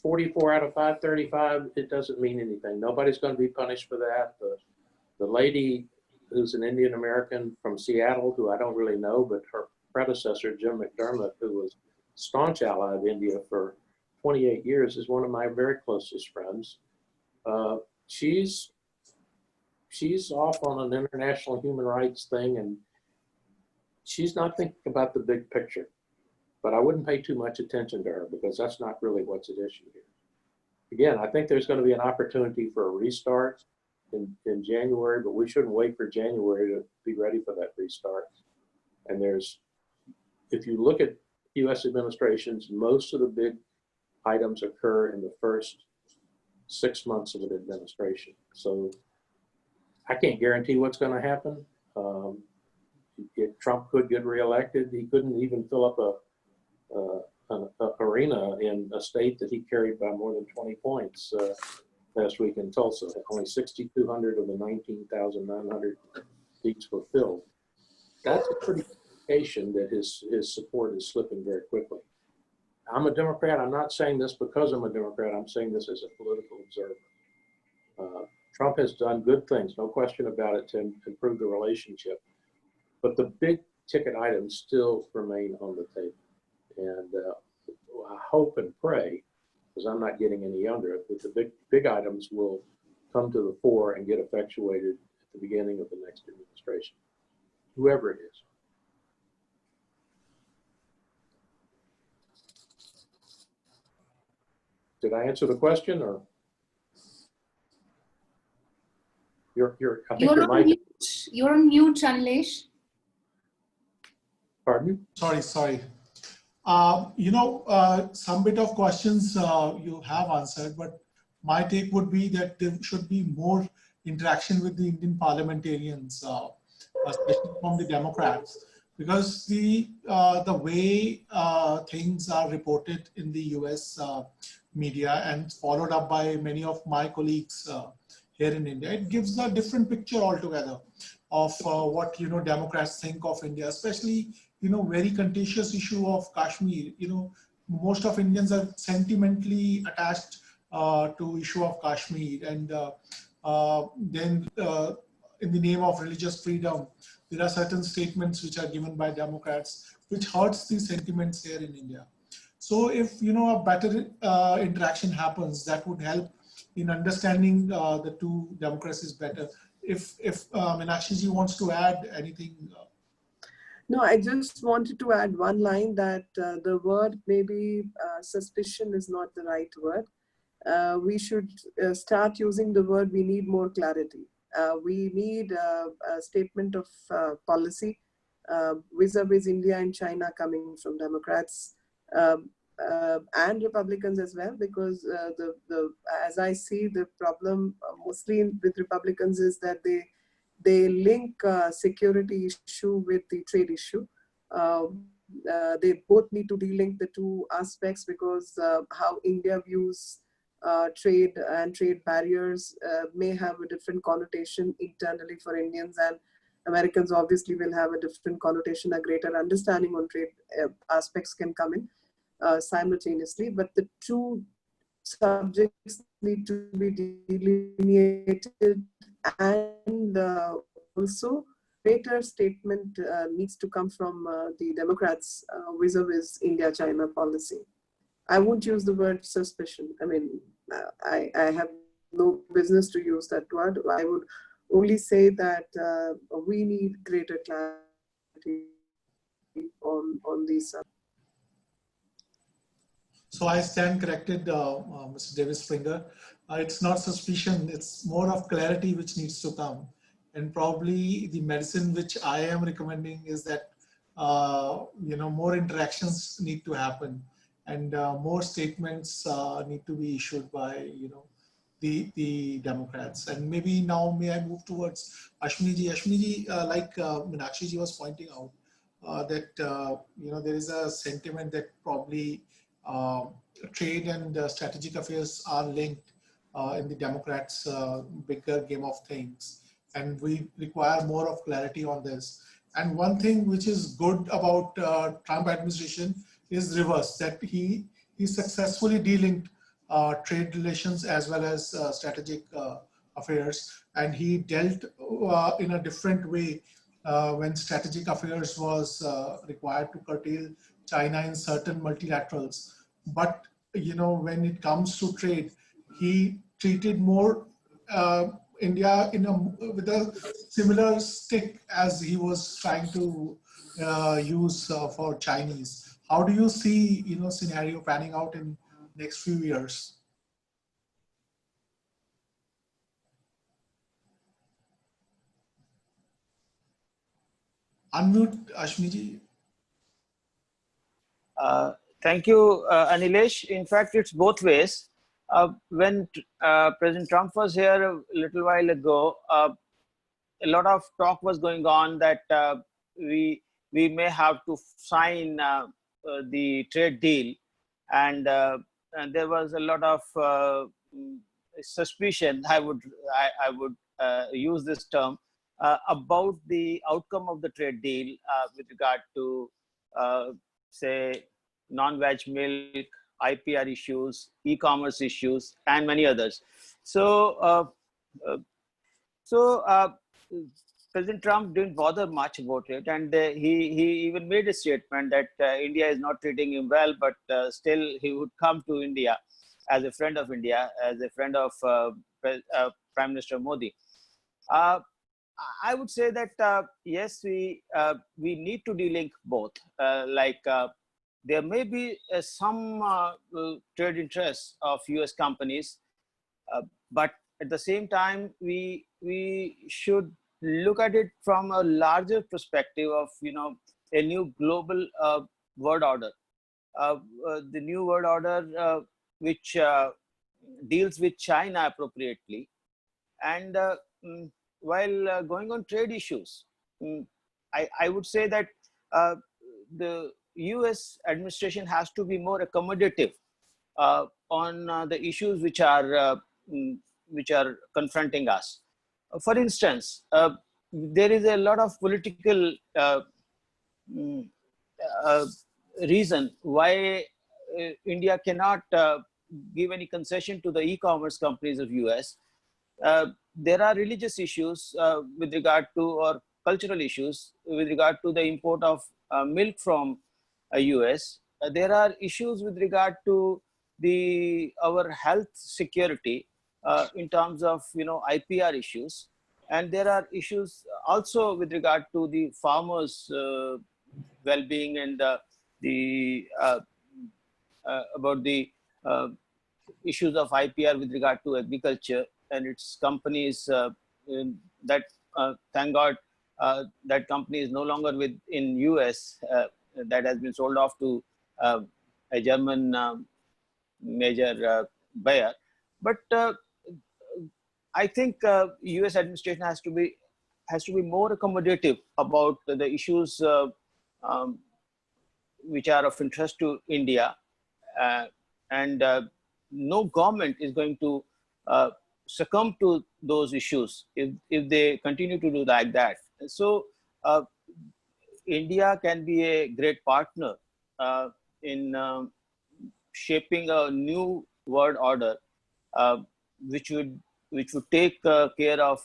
44 out of 535, it doesn't mean anything. Nobody's going to be punished for that. The lady who's an Indian American from Seattle, who I don't really know, but her predecessor, Jim McDermott, who was a staunch ally of India for 28 years, is one of my very closest friends. She's off on an international human rights thing, and she's not thinking about the big picture. But I wouldn't pay too much attention to her, because that's not really what's at issue here. Again, I think there's going to be an opportunity for a restart in January, but we shouldn't wait for January to be ready for that restart. And if you look at U.S. administrations, most of the big items occur in the first 6 months of an administration. So I can't guarantee what's going to happen. If Trump could get reelected, he couldn't even fill up an arena in a state that he carried by more than 20 points last week in Tulsa. Only 6,200 of the 19,900 seats were filled. That's a pretty good indication that his support is slipping very quickly. I'm a Democrat. I'm not saying this because I'm a Democrat. I'm saying this as a political observer. Trump has done good things, no question about it, to improve the relationship. But the big ticket items still remain on the table. And I hope and pray, because I'm not getting any younger, that the big items will come to the fore and get effectuated at the beginning of the next administration, whoever it is. Did I answer the question, or? I think your mic.
You're on mute, Shanlesh.
Pardon me?
Sorry. Some bit of questions you have answered, but my take would be that there should be more interaction with the Indian parliamentarians, especially from the Democrats, because the way things are reported in the US media and followed up by many of my colleagues here in India, it gives a different picture altogether of what Democrats think of India, especially very contentious issue of Kashmir. Most of Indians are sentimentally attached to issue of Kashmir, and then in the name of religious freedom, there are certain statements which are given by Democrats which hurts the sentiments here in India. So if a better interaction happens, that would help in understanding the two democracies better. If Meenakshi ji wants to add anything.
No, I just wanted to add one line that the word maybe suspicion is not the right word. We should start using the word we need more clarity. We need a statement of policy vis-a-vis India and China coming from Democrats and Republicans as well, because as I see, the problem mostly with Republicans is that they link security issue with the trade issue. They both need to de-link the two aspects, because how India views trade and trade barriers may have a different connotation internally for Indians, and Americans obviously will have a different connotation. A greater understanding on trade aspects can come in simultaneously, but the two subjects need to be delineated, and also greater statement needs to come from the Democrats vis-a-vis India-China policy. I won't use the word suspicion. I mean, I have no business to use that word. I would only say that we need greater clarity on these.
So I stand corrected, Mr. Davis Springer. It's not suspicion, it's more of clarity which needs to come. And probably the medicine which I am recommending is that, more interactions need to happen, and more statements need to be issued by, the Democrats. And maybe now may I move towards Ashwani ji. Ashwani ji, like Meenakshi ji was pointing out, that, there is a sentiment that probably trade and strategic affairs are linked in the Democrats' bigger game of things. And we require more of clarity on this. And one thing which is good about Trump administration is reverse, that he successfully de-linked trade relations as well as strategic affairs. And he dealt in a different way when strategic affairs was required to curtail China in certain multilaterals. But, when it comes to trade, he treated more India with a similar stick as he was trying to use for Chinese. How do you see, scenario panning out in next few years? Unmute, Ashwani ji.
Thank you, Anilesh. In fact, it's both ways. When President Trump was here a little while ago, a lot of talk was going on that we may have to sign the trade deal, and there was a lot of suspicion. I would use this term about the outcome of the trade deal with regard to say non-veg milk, IPR issues, e-commerce issues, and many others. So, President Trump didn't bother much about it, and he even made a statement that India is not treating him well, but still he would come to India as a friend of India, as a friend of Prime Minister Modi. I would say that yes, we need to de-link both. There may be some trade interests of US companies, but at the same time, we should look at it from a larger perspective of, a new global world order. The new world order which deals with China appropriately. And while going on trade issues, I would say that the US administration has to be more accommodative on the issues which are confronting us. For instance, there is a lot of political mm, uh, reason why India cannot give any concession to the e-commerce companies of US. There are religious issues with regard to, or cultural issues with regard to the import of milk from US. There are issues with regard to our health security in terms of IPR issues, and there are issues also with regard to the farmers' well-being and the about the issues of IPR with regard to agriculture and its companies. That thank God that company is no longer in US. That has been sold off to a German major buyer. But I think US administration has to be more accommodative about the issues which are of interest to India, and no government is going to succumb to those issues if they continue to do like that. So India can be a great partner in shaping a new world order, which would take care of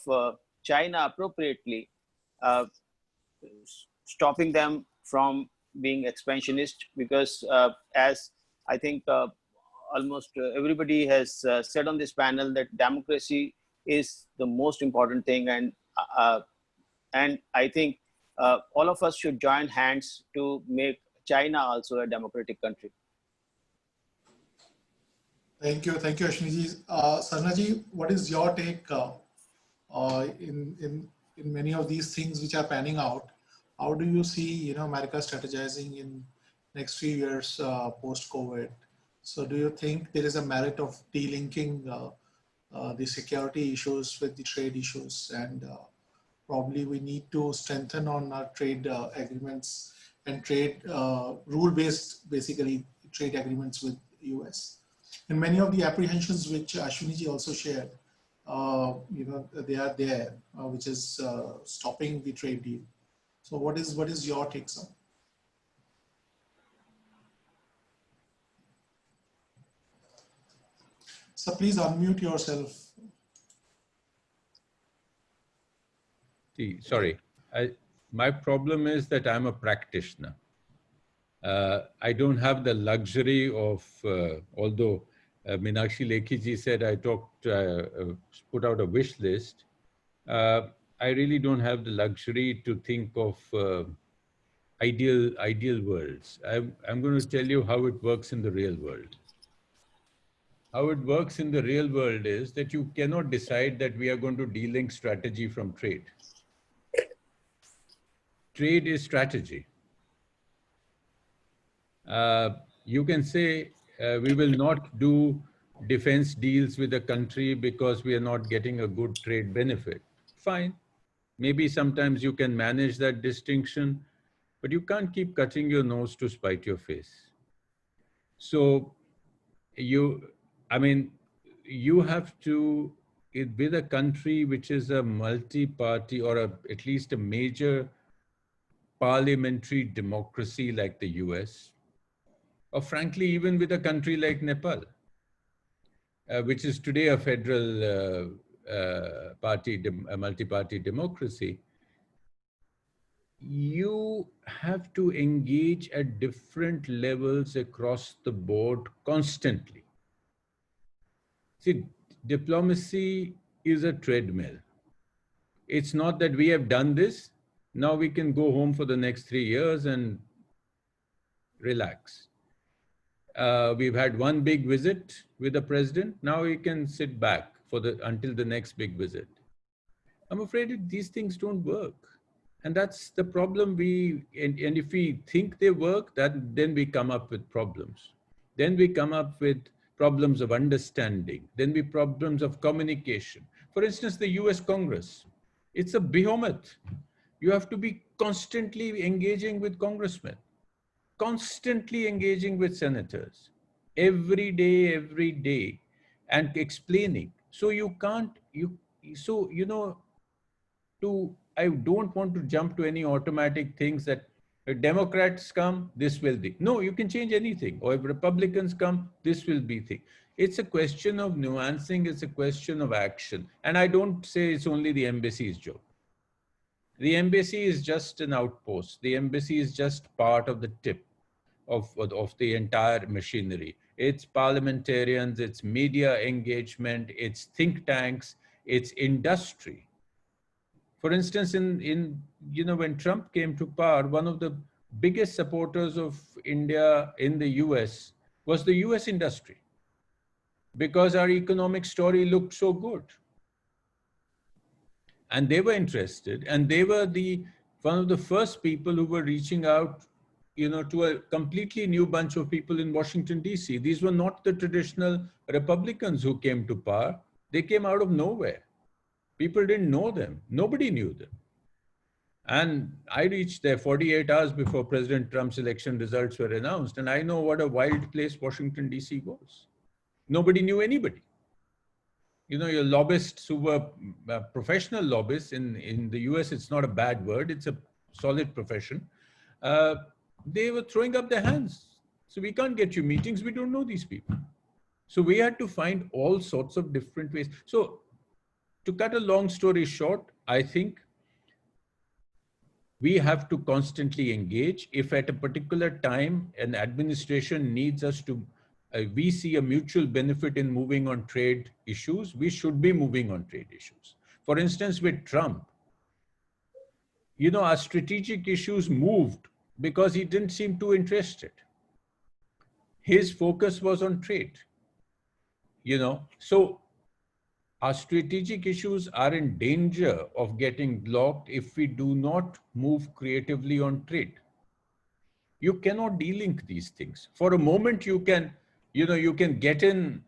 China appropriately, stopping them from being expansionist, because as I think almost everybody has said on this panel, that democracy is the most important thing, and I think all of us should join hands to make China also a democratic country.
Thank you, Ashwani. Sarna ji, what is your take in many of these things which are panning out? How do you see America strategizing in next few years post-COVID? So do you think there is a merit of delinking the security issues with the trade issues, and probably we need to strengthen on our trade agreements and trade rule-based, basically trade agreements with US? And many of the apprehensions which Ashwani ji also shared, they are there, which is stopping the trade deal. So what is your take, sir? So please unmute yourself.
Sorry, my problem is that I'm a practitioner. I don't have the luxury of, although Meenakshi Lekhi ji said I put out a wish list, I really don't have the luxury to think of ideal worlds. I'm going to tell you how it works in the real world. How it works in the real world is that you cannot decide that we are going to delink strategy from trade. Trade is strategy. You can say we will not do defense deals with a country because we are not getting a good trade benefit. Fine. Maybe sometimes you can manage that distinction, but you can't keep cutting your nose to spite your face. So you have to, with a country which is a multi-party or at least a major parliamentary democracy like the US, or frankly, even with a country like Nepal, which is today a federal multi-party democracy, you have to engage at different levels across the board constantly. See, diplomacy is a treadmill. It's not that we have done this, now we can go home for the next 3 years and relax. We've had one big visit with the president, now we can sit back until the next big visit. I'm afraid these things don't work. And that's the problem. And if we think they work, then we come up with problems. Then we come up with problems of understanding. Then we problems of communication. For instance, the US Congress, it's a behemoth. You have to be constantly engaging with congressmen, constantly engaging with senators, every day, and explaining. So you can't, I don't want to jump to any automatic things that if Democrats come, this will be. No, you can change anything. Or if Republicans come, this will be thing. It's a question of nuancing. It's a question of action. And I don't say it's only the embassy's job. The embassy is just an outpost. The embassy is just part of the tip of the entire machinery. It's parliamentarians, it's media engagement, it's think tanks, it's industry. For instance, when Trump came to power, one of the biggest supporters of India in the US was the US industry, because our economic story looked so good. And they were interested, and they were one of the first people who were reaching out, to a completely new bunch of people in Washington, DC. These were not the traditional Republicans who came to power. They came out of nowhere. People didn't know them. Nobody knew them. And I reached there 48 hours before President Trump's election results were announced. And I know what a wild place Washington, DC was. Nobody knew anybody. Your lobbyists who were professional lobbyists in the US, it's not a bad word. It's a solid profession. They were throwing up their hands. So we can't get you meetings. We don't know these people. So we had to find all sorts of different ways. So to cut a long story short, I think we have to constantly engage. If at a particular time an administration needs us to, we see a mutual benefit in moving on trade issues, we should be moving on trade issues. For instance, with Trump, our strategic issues moved because he didn't seem too interested. His focus was on trade, So our strategic issues are in danger of getting blocked if we do not move creatively on trade. You cannot delink these things. For a moment, you can get in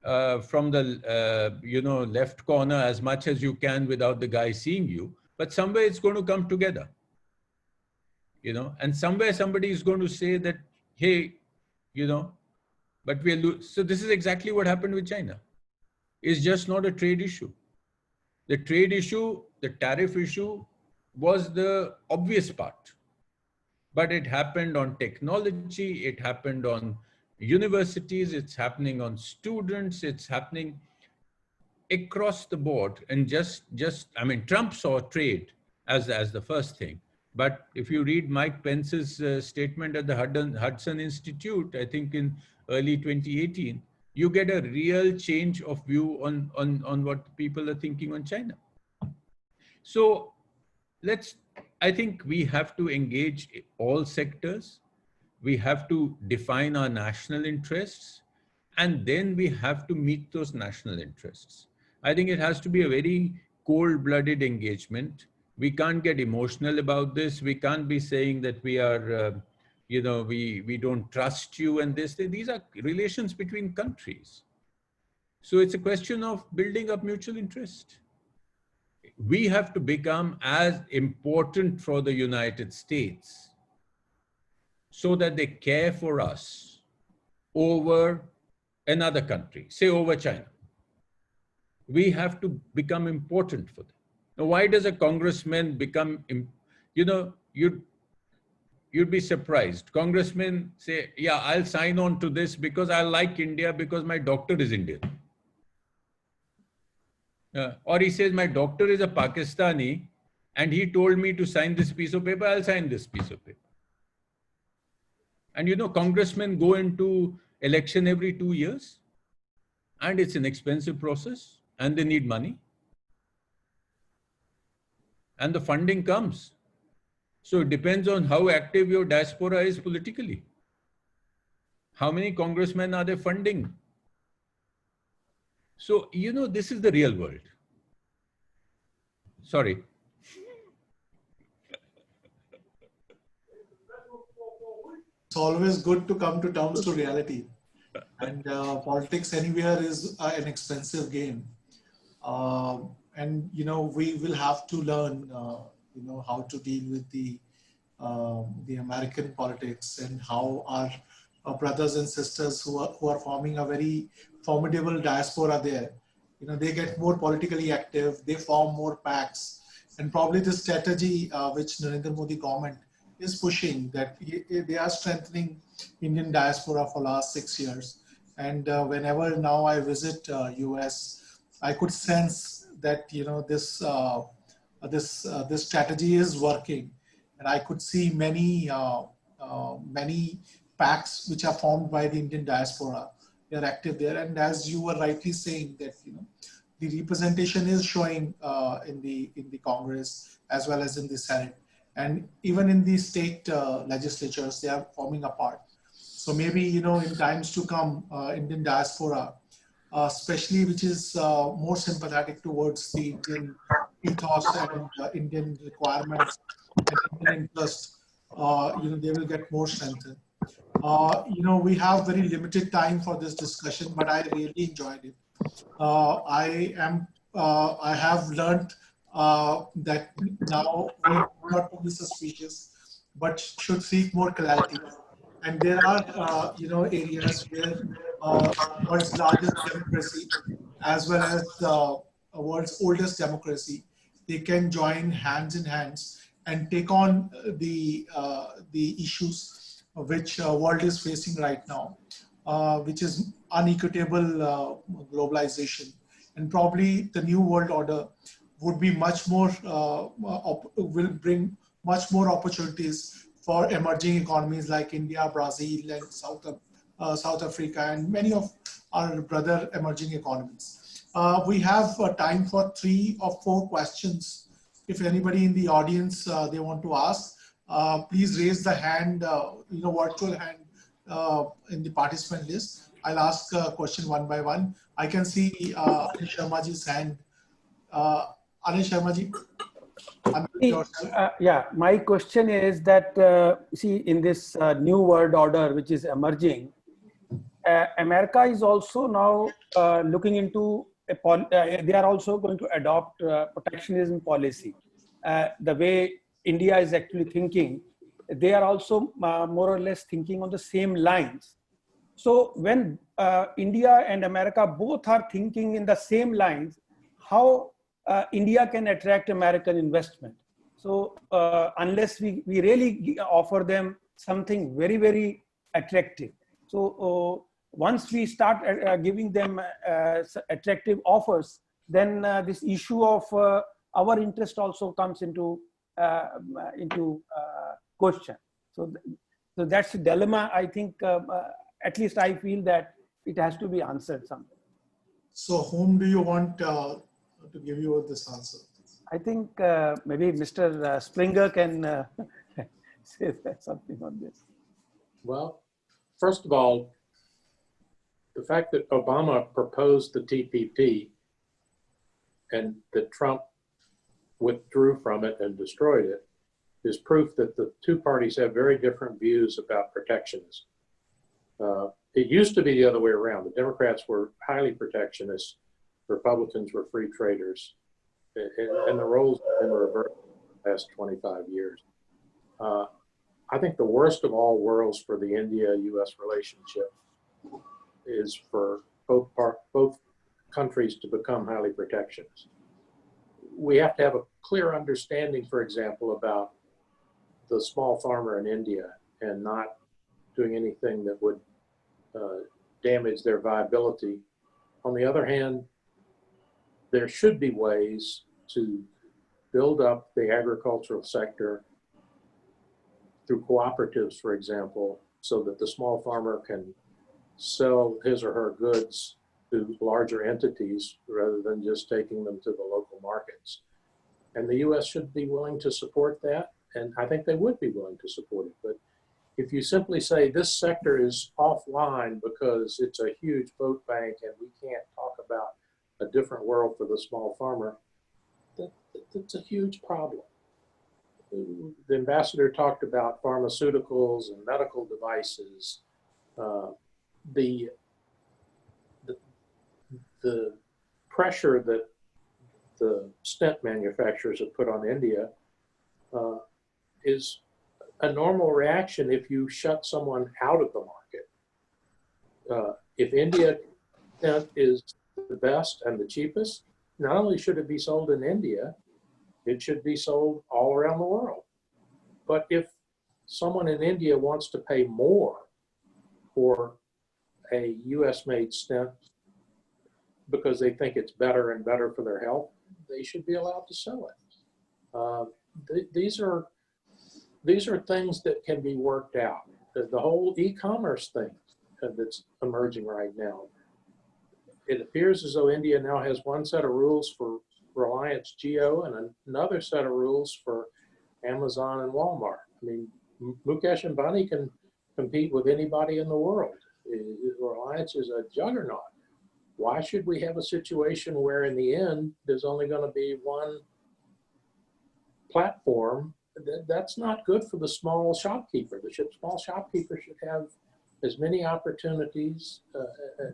from the, left corner as much as you can without the guy seeing you, but somewhere it's going to come together, and somewhere somebody is going to say that, hey, but so this is exactly what happened with China. It's just not a trade issue. The trade issue, the tariff issue was the obvious part, but it happened on technology, it happened on universities, it's happening on students, it's happening across the board. And Trump saw trade as the first thing. But if you read Mike Pence's statement at the Hudson Institute, I think in early 2018, you get a real change of view on what people are thinking on China. So I think we have to engage all sectors. We have to define our national interests, and then we have to meet those national interests. I think it has to be a very cold-blooded engagement. We can't get emotional about this. We can't be saying that we are, we don't trust you and this. These are relations between countries. So it's a question of building up mutual interest. We have to become as important for the United States so that they care for us over another country, say over China. We have to become important for them. Now, why does a congressman become, you'd be surprised. Congressmen say, yeah, I'll sign on to this because I like India because my doctor is Indian. Or he says, my doctor is a Pakistani and he told me to sign this piece of paper, I'll sign this piece of paper. And congressmen go into election every 2 years, and it's an expensive process, and they need money. And the funding comes. So it depends on how active your diaspora is politically. How many congressmen are they funding? So, you know, this is the real world. Sorry.
It's always good to come to terms to reality. And politics anywhere is an expensive game. And, you know, we will have to learn, you know, how to deal with the American politics and how our brothers and sisters who are forming a very formidable diaspora there, you know, they get more politically active, they form more pacts, and probably the strategy which Narendra Modi government is pushing, that they are strengthening Indian diaspora for last 6 years. And whenever now I visit US, I could sense that, you know, this strategy is working, and I could see many pacts which are formed by the Indian diaspora. They are active there, and as you were rightly saying that, you know, the representation is showing in the Congress as well as in the Senate, and even in the state legislatures, they are forming a part. So maybe, you know, in times to come, Indian diaspora, especially which is more sympathetic towards the Indian ethos and Indian requirements and Indian interest, you know, they will get more strengthened. You know, we have very limited time for this discussion, but I really enjoyed it. I have learned that now we are not to be suspicious, but should seek more clarity. And there are, you know, areas where world's largest democracy, as well as the world's oldest democracy, they can join hands in hands and take on the issues which world is facing right now, which is unequitable globalization, and probably the new world order would be much more will bring much more opportunities for emerging economies like India, Brazil, and South Africa, and many of our brother emerging economies. We have time for 3 or 4 questions. If anybody in the audience they want to ask, please raise the hand, you know, virtual hand in the participant list. I'll ask a question one by one. I can see Anish Sharmaji's hand. Anish Sharmaji, unmute yourself.
Yeah, my question is that, see, in this new world order which is emerging, America is also now looking into, they are also going to adopt protectionism policy. The way India is actually thinking, they are also more or less thinking on the same lines. So when India and America both are thinking in the same lines, how India can attract American investment? So unless we really offer them something very, very attractive. So once we start giving them attractive offers, then this issue of our interest also comes into question. So that's a dilemma. I think, at least I feel that it has to be answered someday.
So whom do you want to give you this answer?
I think maybe Mr. Springer can say something on this.
Well, first of all, the fact that Obama proposed the TPP and that Trump withdrew from it and destroyed it is proof that the two parties have very different views about protectionism. It used to be the other way around. The Democrats were highly protectionist, Republicans were free traders, and the roles have been reversed in the past 25 years. I think the worst of all worlds for the India-US relationship is for both countries to become highly protectionist. We have to have a clear understanding, for example, about the small farmer in India and not doing anything that would damage their viability. On the other hand, there should be ways to build up the agricultural sector through cooperatives, for example, so that the small farmer can sell his or her goods to larger entities rather than just taking them to the local markets. And the US should be willing to support that, and I think they would be willing to support it. But if you simply say this sector is offline because it's a huge vote bank and we can't talk about a different world for the small farmer, that's a huge problem. The ambassador talked about pharmaceuticals and medical devices. The pressure that the stent manufacturers have put on India is a normal reaction if you shut someone out of the market. If India stent is the best and the cheapest, not only should it be sold in India, it should be sold all around the world. But if someone in India wants to pay more for a US-made stent because they think it's better and better for their health, they should be allowed to sell it. These are things that can be worked out. The whole e-commerce thing that's emerging right now, it appears as though India now has one set of rules for Reliance Jio and another set of rules for Amazon and Walmart. I mean, Mukesh Ambani can compete with anybody in the world. Reliance is a juggernaut. Why should we have a situation where in the end there's only going to be one platform? That's not good for the small shopkeeper. The small shopkeeper should have as many opportunities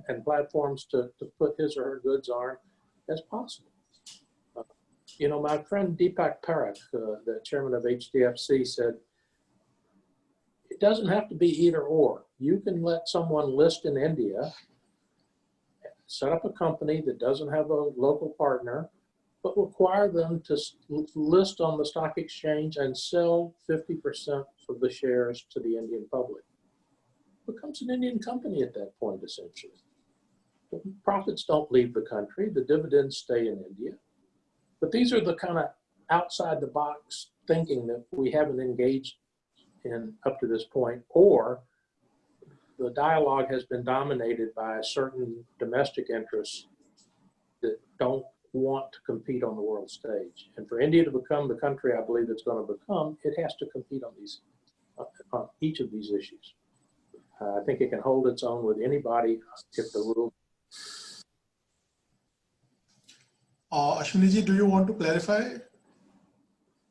and platforms to put his or her goods on as possible. You know, my friend Deepak Parekh, the chairman of HDFC, said, it doesn't have to be either or. You can let someone list in India, set up a company that doesn't have a local partner, but require them to list on the stock exchange and sell 50% of the shares to the Indian public. It becomes an Indian company at that point, essentially. The profits don't leave the country. The dividends stay in India. But these are the kind of outside the box thinking that we haven't engaged in up to this point, or the dialogue has been dominated by certain domestic interests that don't want to compete on the world stage. And for India to become the country I believe it's going to become, it has to compete on these, on each of these issues. I think it can hold its own with anybody if the rules.
Ashwani ji, do you want to clarify?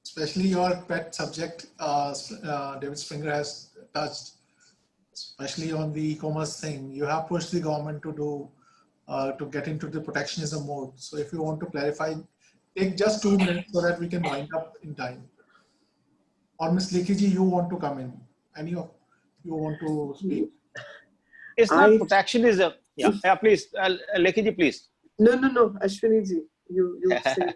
Especially your pet subject, David Springer has touched, especially on the e-commerce thing. You have pushed the government to do, to get into the protectionism mode. So if you want to clarify, take just 2 minutes so that we can wind up in time. Or Ms. Lekhi ji, you want to come in? Any of you want to speak?
It's not protectionism. Yeah, please, Lekhi ji, please.
No, Ashwani ji, you say.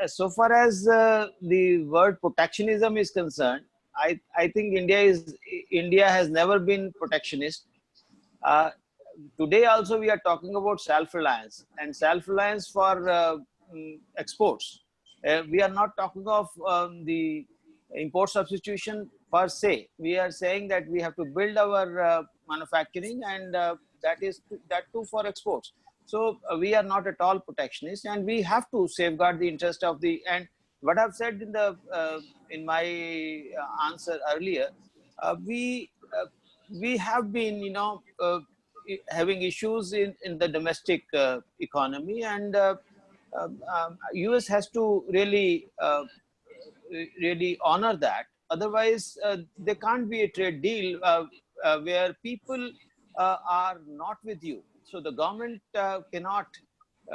So far as the word protectionism is concerned, I think India has never been protectionist. Today also we are talking about self-reliance and self-reliance for exports. We are not talking of the import substitution per se. We are saying that we have to build our manufacturing, and that too for exports. So we are not at all protectionist, and we have to safeguard the interest of the. And what I've said in my answer earlier, we have been having issues in the domestic economy, and US has to really honor that. Otherwise, there can't be a trade deal where people are not with you. So the government cannot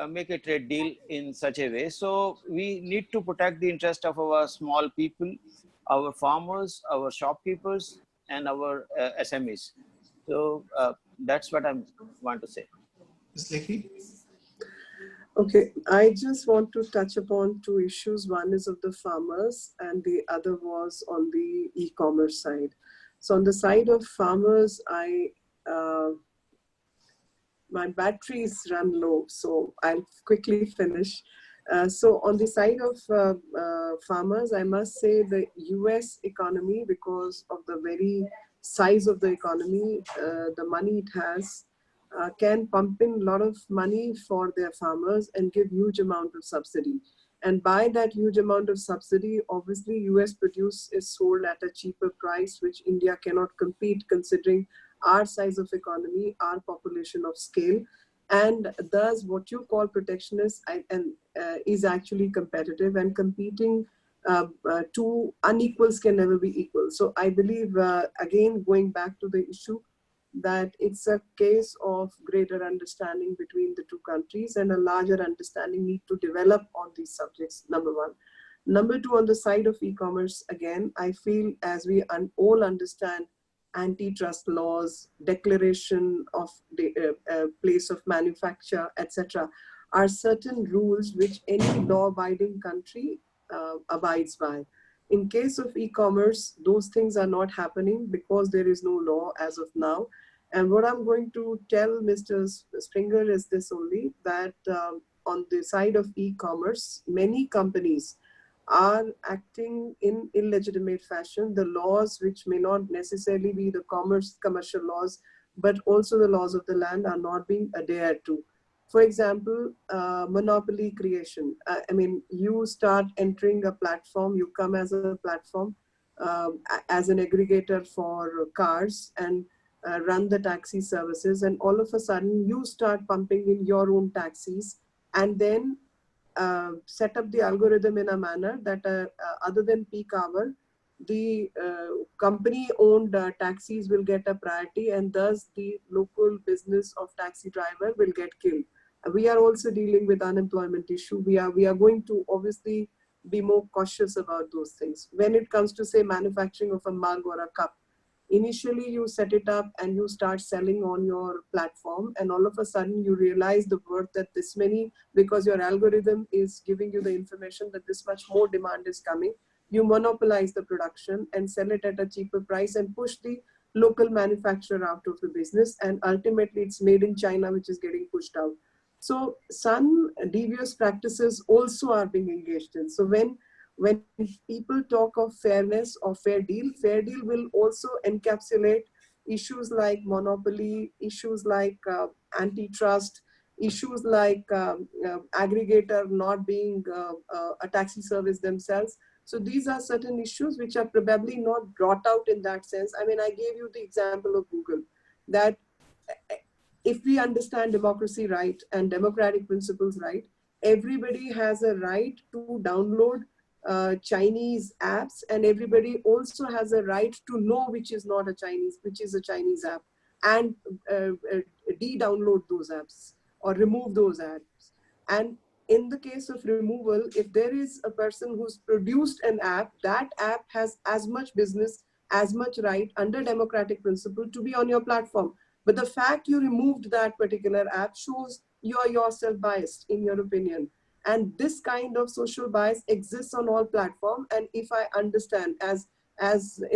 make a trade deal in such a way. So we need to protect the interest of our small people, our farmers, our shopkeepers, and our SMEs. So that's what I want to say.
Ms. Lekhi?
Okay, I just want to touch upon 2 issues. One is of the farmers and the other was on the e-commerce side. So on the side of farmers, my batteries run low, so I'll quickly finish. So on the side of farmers, I must say the US economy, because of the very size of the economy, the money it has, can pump in a lot of money for their farmers and give huge amount of subsidy. And by that huge amount of subsidy, obviously US produce is sold at a cheaper price, which India cannot compete considering our size of economy, our population of scale. And thus what you call protectionist is actually competitive, and competing two unequals can never be equal. So I believe, again, going back to the issue, that it's a case of greater understanding between the two countries, and a larger understanding need to develop on these subjects, number one. Number two, on the side of e-commerce, again, I feel, as we all understand, antitrust laws, declaration of the place of manufacture, etc., are certain rules which any law-abiding country abides by. In case of e-commerce, those things are not happening because there is no law as of now. And what I'm going to tell Mr. Springer is this only, that on the side of e-commerce, many companies are acting in illegitimate fashion. The laws, which may not necessarily be the commercial laws, but also the laws of the land, are not being adhered to. For example, monopoly creation. I mean, you start entering a platform, you come as a platform, as an aggregator for cars, and run the taxi services, and all of a sudden you start pumping in your own taxis, and then set up the algorithm in a manner that other than peak hour, the company-owned taxis will get a priority, and thus the local business of taxi driver will get killed. We are also dealing with unemployment issue. We are going to obviously be more cautious about those things. When it comes to, say, manufacturing of a mug or a cup, initially you set it up and you start selling on your platform, and all of a sudden you realize the worth that this many, because your algorithm is giving you the information that this much more demand is coming, you monopolize the production and sell it at a cheaper price and push the local manufacturer out of the business, and ultimately it's made in China which is getting pushed out. So some devious practices also are being engaged in. So when people talk of fairness or fair deal will also encapsulate issues like monopoly, issues like antitrust, issues like aggregator not being a taxi service themselves. So these are certain issues which are probably not brought out in that sense. I mean, I gave you the example of Google, that if we understand democracy right and democratic principles right, everybody has a right to download Chinese apps, and everybody also has a right to know which is a Chinese app, and de-download those apps or remove those apps. And in the case of removal, if there is a person who's produced an app, that app has as much business, as much right under democratic principle to be on your platform. But the fact you removed that particular app shows you are yourself biased in your opinion. And this kind of social bias exists on all platforms. And if I understand, as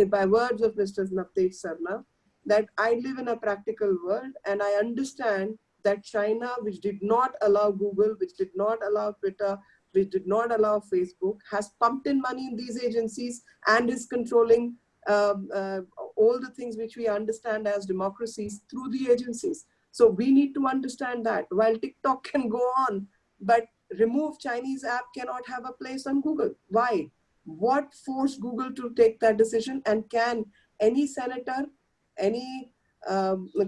by words of Mr. Navtej Sarna, that I live in a practical world, and I understand that China, which did not allow Google, which did not allow Twitter, which did not allow Facebook, has pumped in money in these agencies and is controlling all the things which we understand as democracies through the agencies. So we need to understand that while TikTok can go on, but remove Chinese app cannot have a place on Google. Why? What forced Google to take that decision? And can any senator, any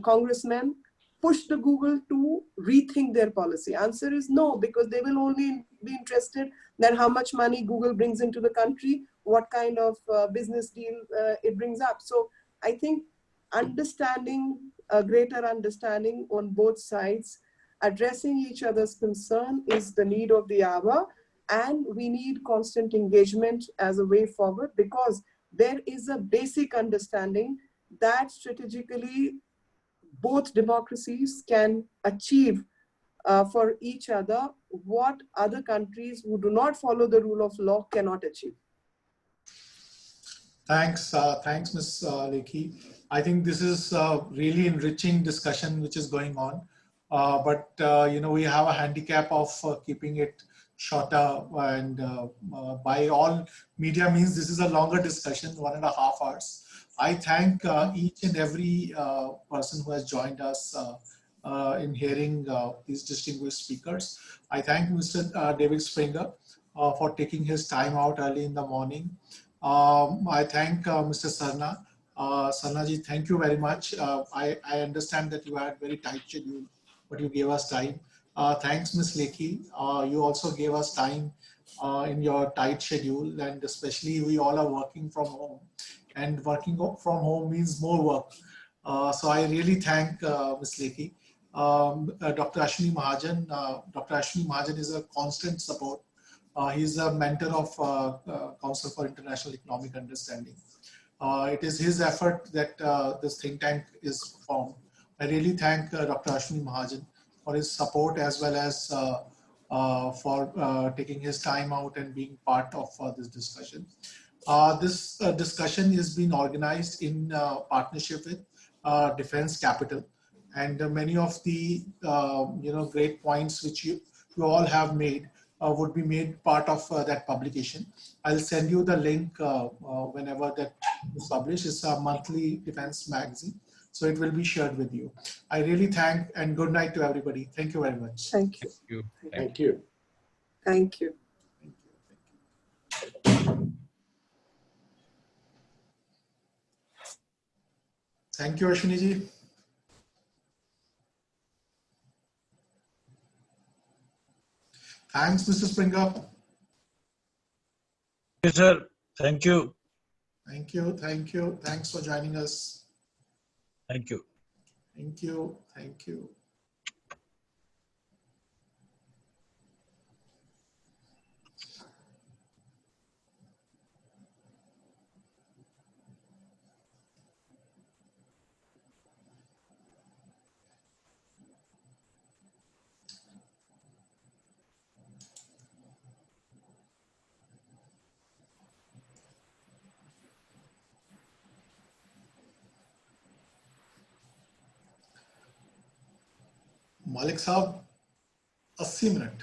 congressman push the Google to rethink their policy? Answer is no, because they will only be interested in how much money Google brings into the country, what kind of business deal it brings up. So I think understanding, a greater understanding on both sides, addressing each other's concern is the need of the hour, and we need constant engagement as a way forward, because there is a basic understanding that strategically both democracies can achieve for each other what other countries who do not follow the rule of law cannot achieve.
Thanks, Ms. Lekhi. I think this is a really enriching discussion which is going on. But we have a handicap of keeping it shorter, and by all media means this is a longer discussion, 1.5 hours. I thank each and every person who has joined us in hearing these distinguished speakers. I thank Mr. David Springer for taking his time out early in the morning. I thank Mr. Sarna. Sarnaji, thank you very much. I understand that you had very tight schedule, but you gave us time. Thanks, Ms. Lekhi. You also gave us time in your tight schedule, and especially we all are working from home, and working from home means more work. So I really thank Ms. Lekhi. Dr. Ashwani Mahajan. Dr. Ashwani Mahajan is a constant support. He's a mentor of Council for International Economic Understanding. It is his effort that this think tank is formed. I really thank Dr. Ashwani Mahajan for his support, as well as for taking his time out and being part of this discussion. This discussion is being organized in partnership with Defense Capital, and many of the great points which you all have made would be made part of that publication. I'll send you the link whenever that is published. It's a monthly defense magazine, so it will be shared with you. I really thank, and good night to everybody. Thank you very much.
Thank you.
Thank you.
Thank you.
Thank you.
Thank you, Ashwini ji. Thanks, Mr. Springer.
Yes, sir. Thank you.
Thank you. Thank you. Thanks for joining us.
Thank you.
Thank you. Thank you. Malik Saab, 80 minute